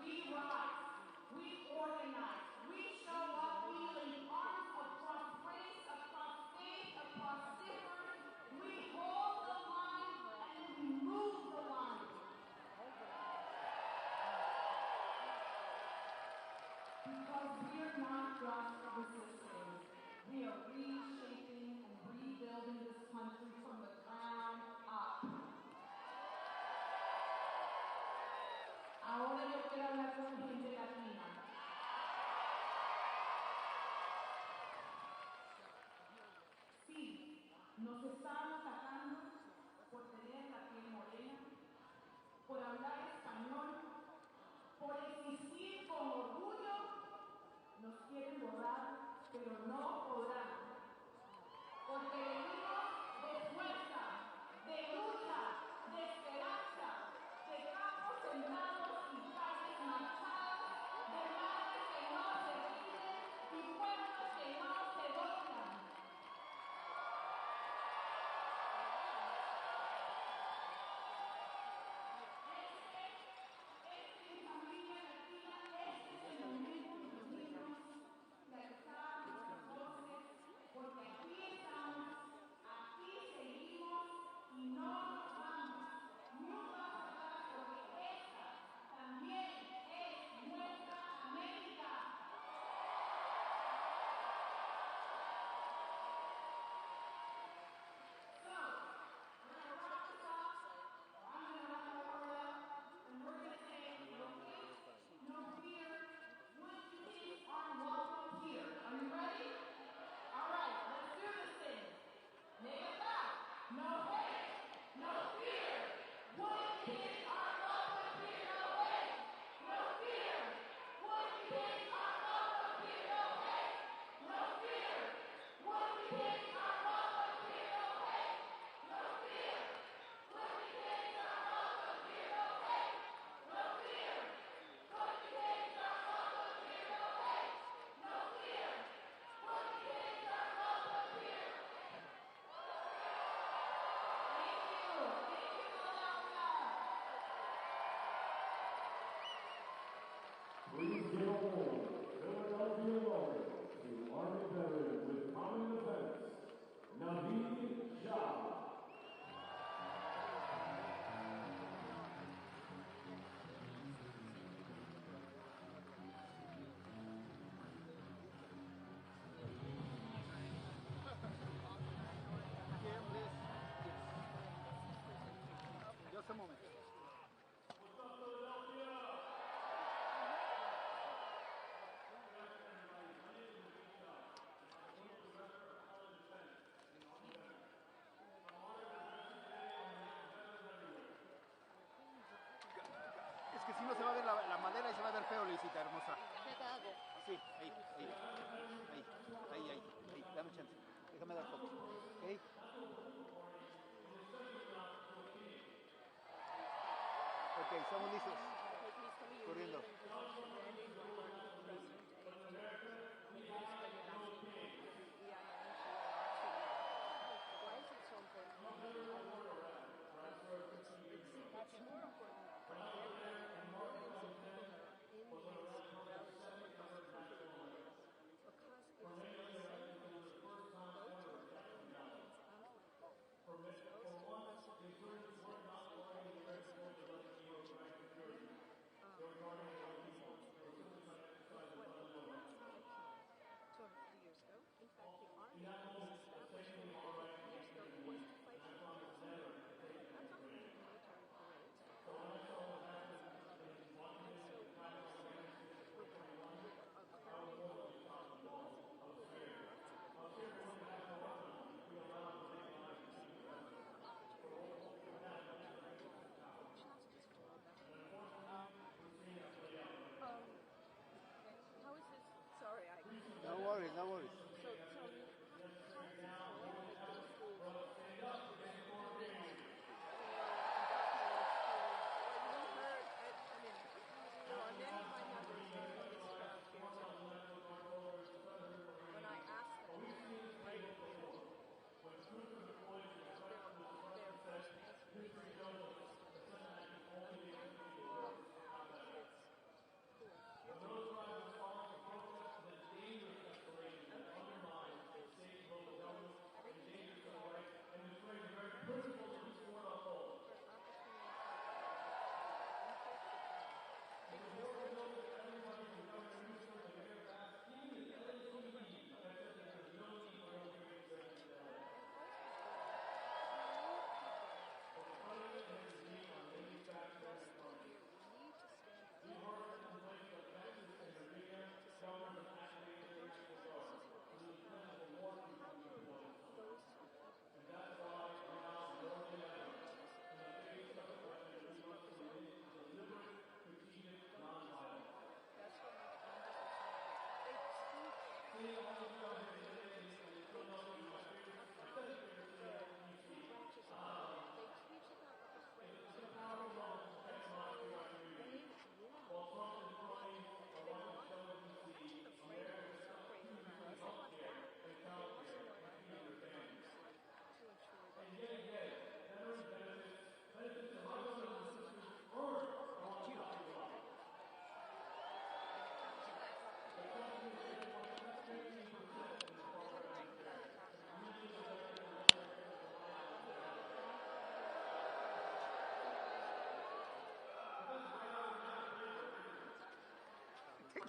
Speaker 6: We rise, we organize, we show up, we link arms across race, across faith, across difference. We hold the line and we move the line. Because we're not just resisting, we are reshaping and rebuilding this country from the ground up. Ahora yo quiero hablar con gente latina. Sí, nos están atacando por tener la piel morena, por hablar español, por existir con orgullo. Nos quieren borrar, pero no podrán. Porque venimos de fuerza, de lucha, de esperanza, de campos sembrados y calles marchadas, de madres que no se rinden y pueblos que no se doblan. Este es mi familia latina, este es el momento de unirnos, de alzar nuestras voces, porque aquí estamos, aquí seguimos y no nos vamos. Ni un paso atrás, porque esta también es nuestra América. So, we're going to wrap this up. I'm going to wrap my word up, and we're going to say, no hate, no fear. Would you please are welcome here? Are you ready? All right, let's do this thing. Make it back. No hate, no fear. Would you please are welcome here? No hate, no fear. Would you please are welcome here? No hate, no fear. Would you please are welcome here? No hate, no fear. Would you please are welcome here? No hate, no fear. Would you please are welcome here? No hate, no fear. Would you please are welcome here? Thank you, Philadelphia.
Speaker 8: Please give a warm Philadelphia welcome to Army veteran with common defense, Shah.
Speaker 1: Just a moment. Es que si no se va a ver la madera y se va a ver feo, Luisita hermosa.
Speaker 2: ¿Qué te hago?
Speaker 1: Sí, ahí, dame chance. Déjame dar foco. ¿Ok? Ok, estamos listos. Corriendo.
Speaker 2: Because it's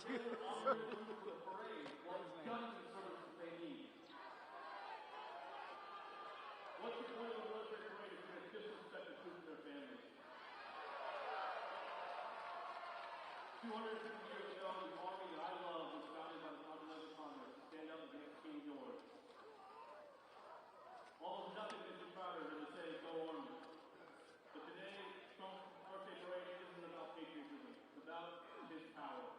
Speaker 14: What's the point of the military parade if you're going to disrespect the troops and their families? 250 years ago, the army that I love was founded by the Continental Congress to stand up against King George. Almost nothing is prouder than to say, go army. But today, Trump's birthday parade isn't about patriotism. It's about his power.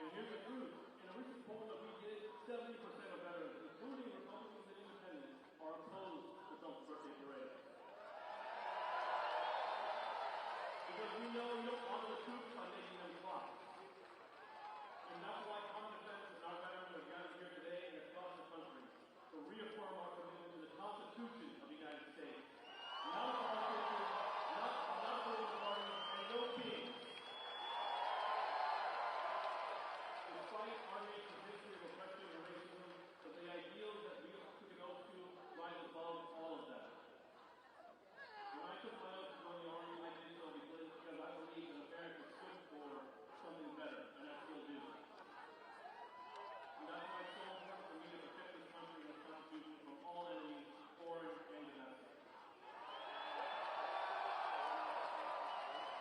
Speaker 14: And here's the truth. In a recent poll that we did, 70% of veterans, including Republicans and Independents, are opposed to Trump's birthday parade. Because we know you don't honor the troops by making them fly. And that's why Manifestantes and our veterans are gathered here today and across the country to reaffirm our commitment to the Constitution of the United States. Not a politician, not a political party, and no king. Despite our nation's history of oppression and racism, but the ideals that we took an oath to rise above all of that. When I took my oath to join the Army, I did so because I believe that America stood for something better, and I still do. And that's why it's so important for me to protect this country and this Constitution from all enemies, foreign and domestic.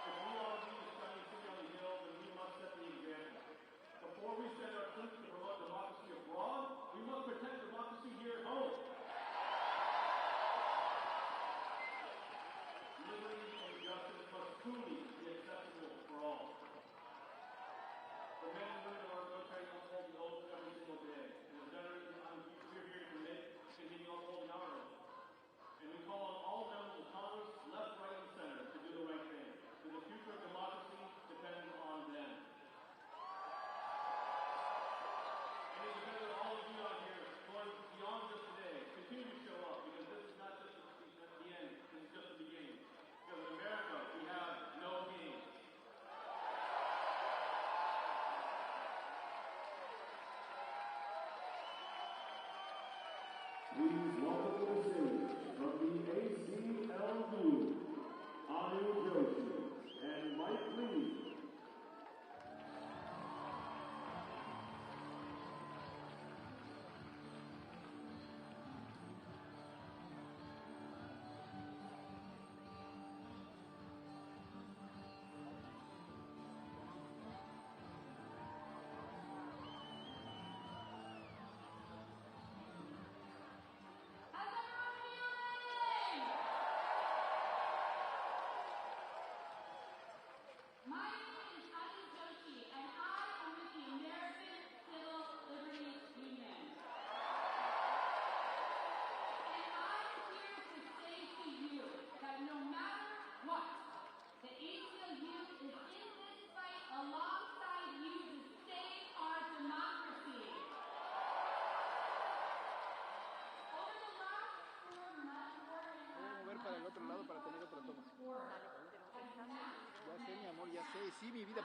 Speaker 14: If we are to be the shining city on the hill, then we must set the example. Before we send our troops to promote democracy abroad, we must protect democracy here at home. Liberty and justice must truly be accessible for all. The men and women of our military must hold the oath every single day. And the veterans, we're here to commit to continue upholding our oath. And we call on all members of Congress, left, right, and center, to do the right thing. Because the future of democracy depends on them. And it's because of all of you out here going beyond just today. Continue to show up, because this is not just the end, this is just the beginning. Because in America, we have no king.
Speaker 5: Please welcome to the stage from the ACLU, Anu Joshi and Mike Lee.
Speaker 1: Para el otro lado para tener otra toma. Ya sé, mi amor, ya sé. Sí, mi vida.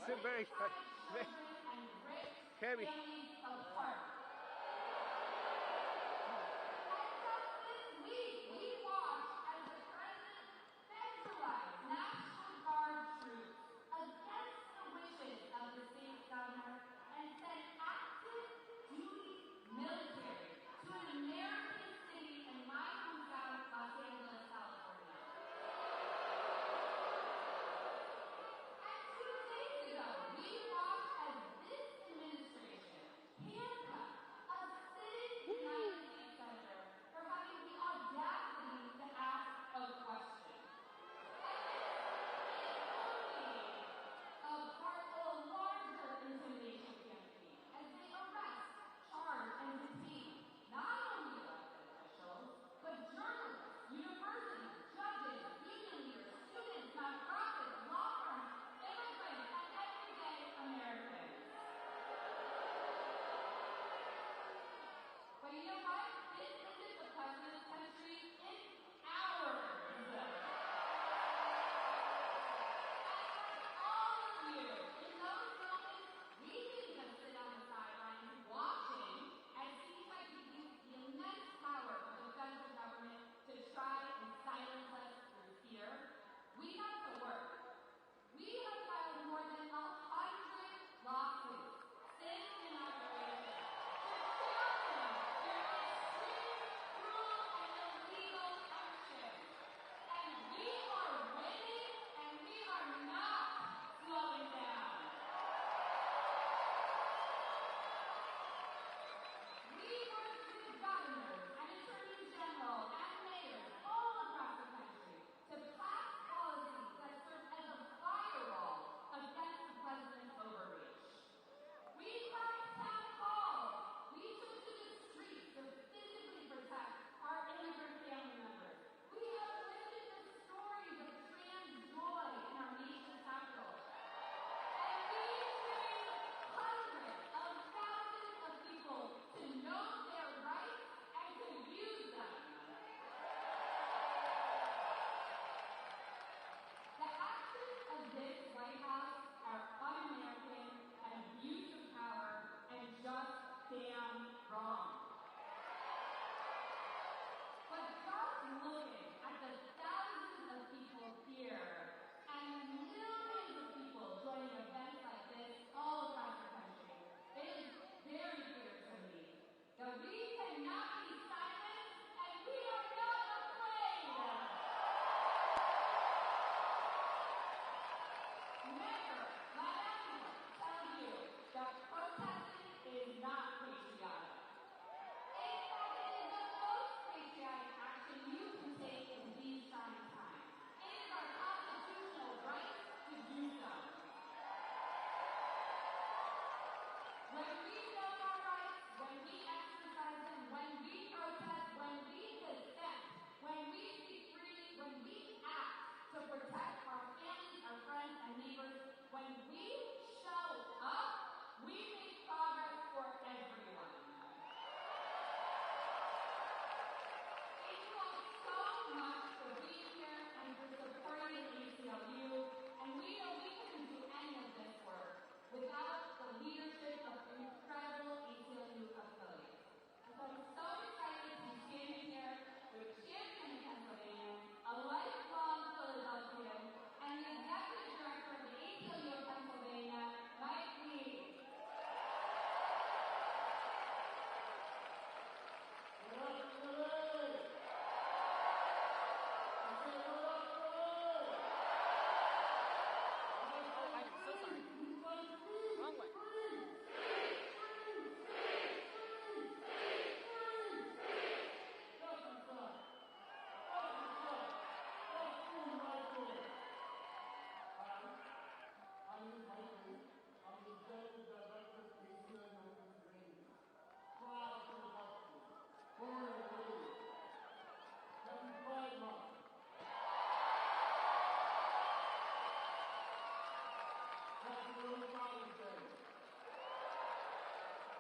Speaker 1: It's very heavy.
Speaker 15: Handcuffed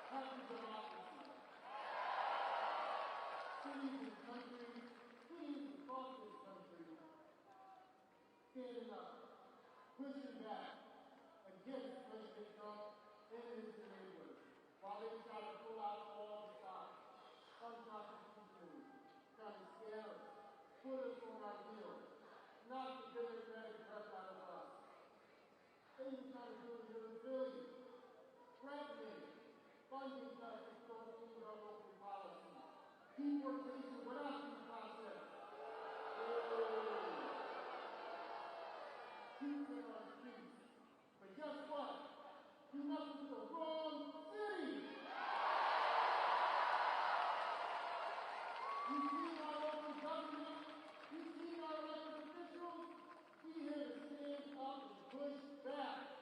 Speaker 14: Happy democracy. Cities and countries, cities across this country, standing up, pushing back against President Trump and his enablers, while they try to pull out all the stops, unconstitutionally, trying to scare us, put us on our heels, knock the democratic breath out of us. They're trying to do it here in Philly, threatening, funding cuts that don't do with our local policy, deportation without due process. Keep it on streets. But guess what? You must be the wrong city. You see our local government, you see our elected officials, we here to stand up and push back.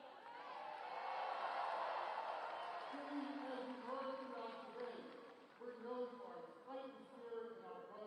Speaker 14: City, as you heard throughout today, we're known for our fighting spirit and our brotherhood.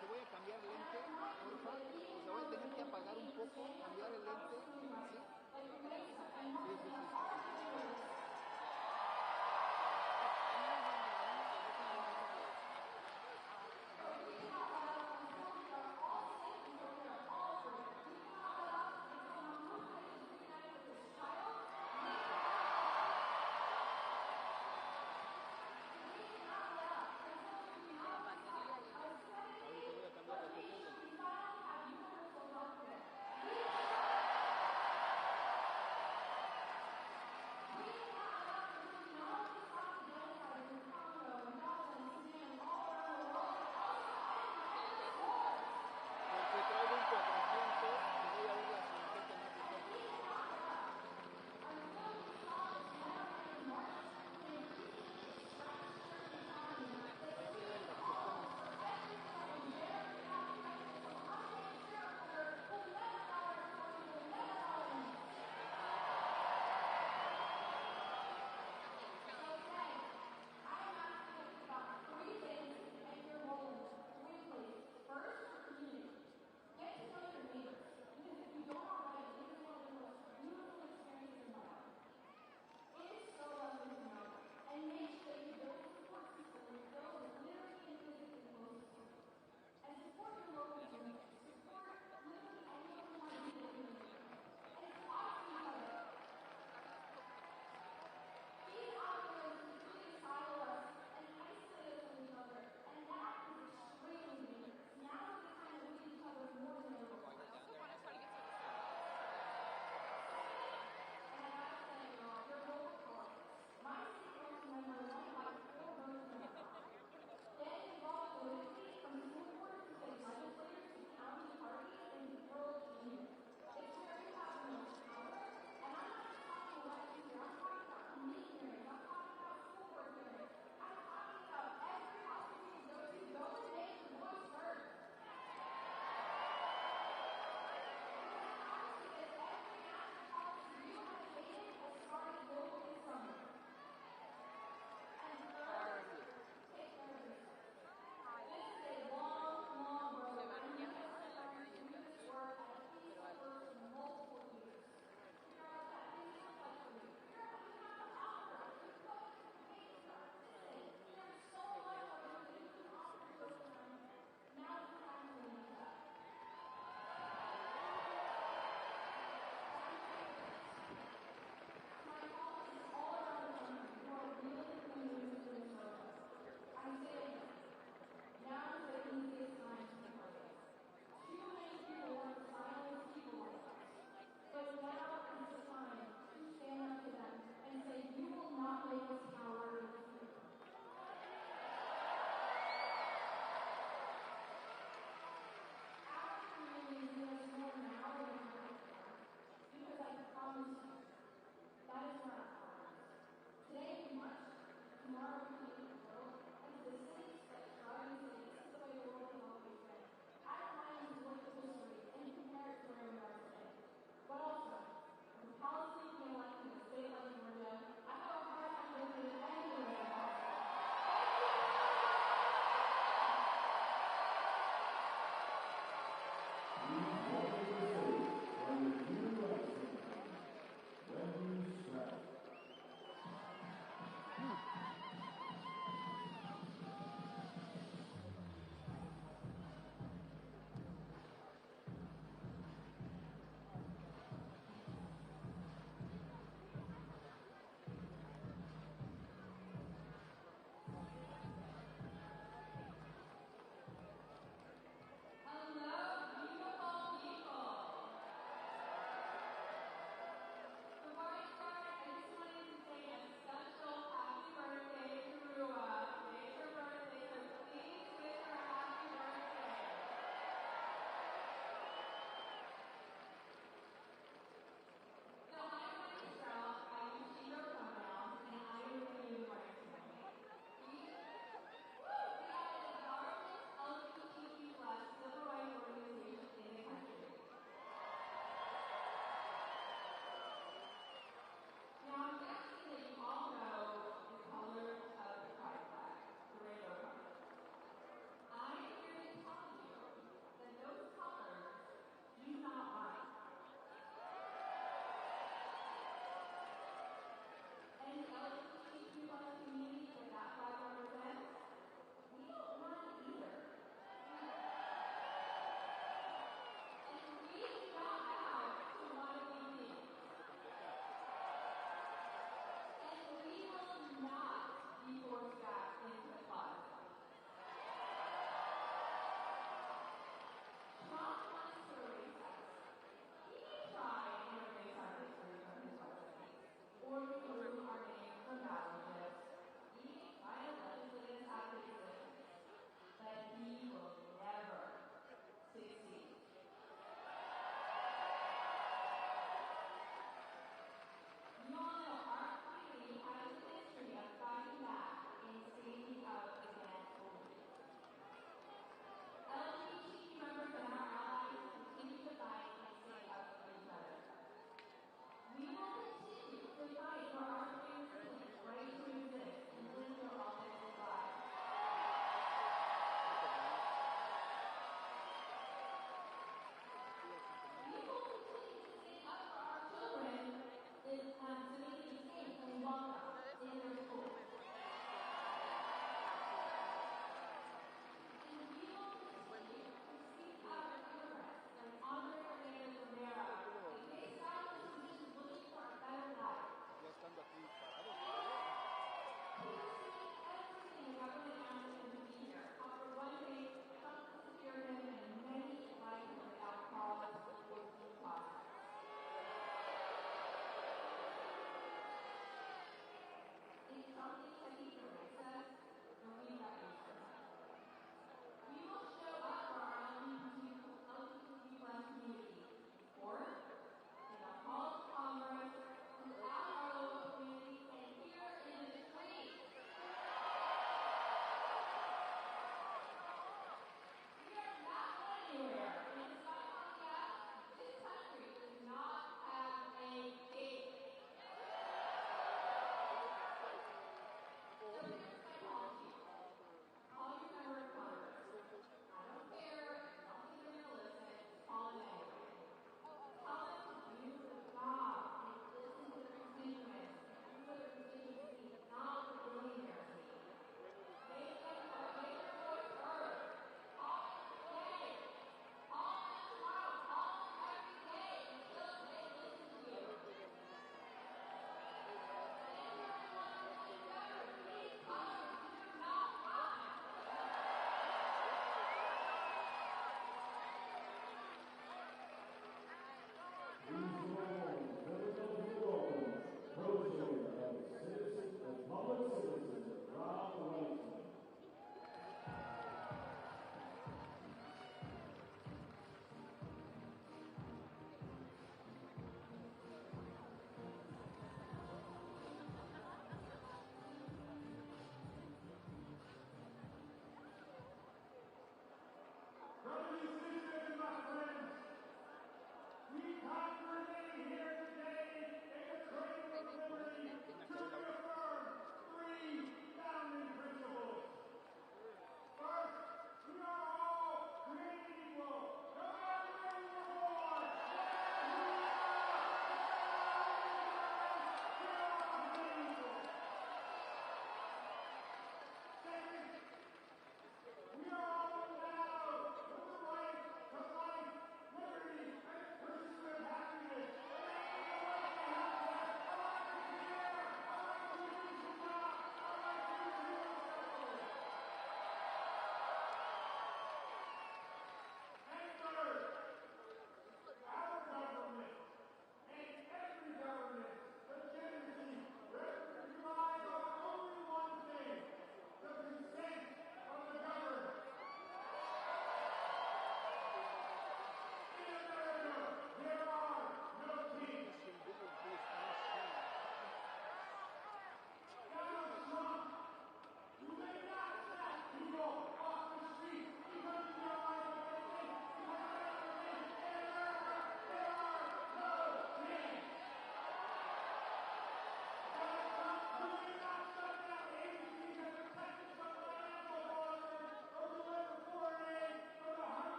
Speaker 1: te voy a cambiar el lente, porfa. O sea, voy a tener que apagar un poco, cambiar el lente.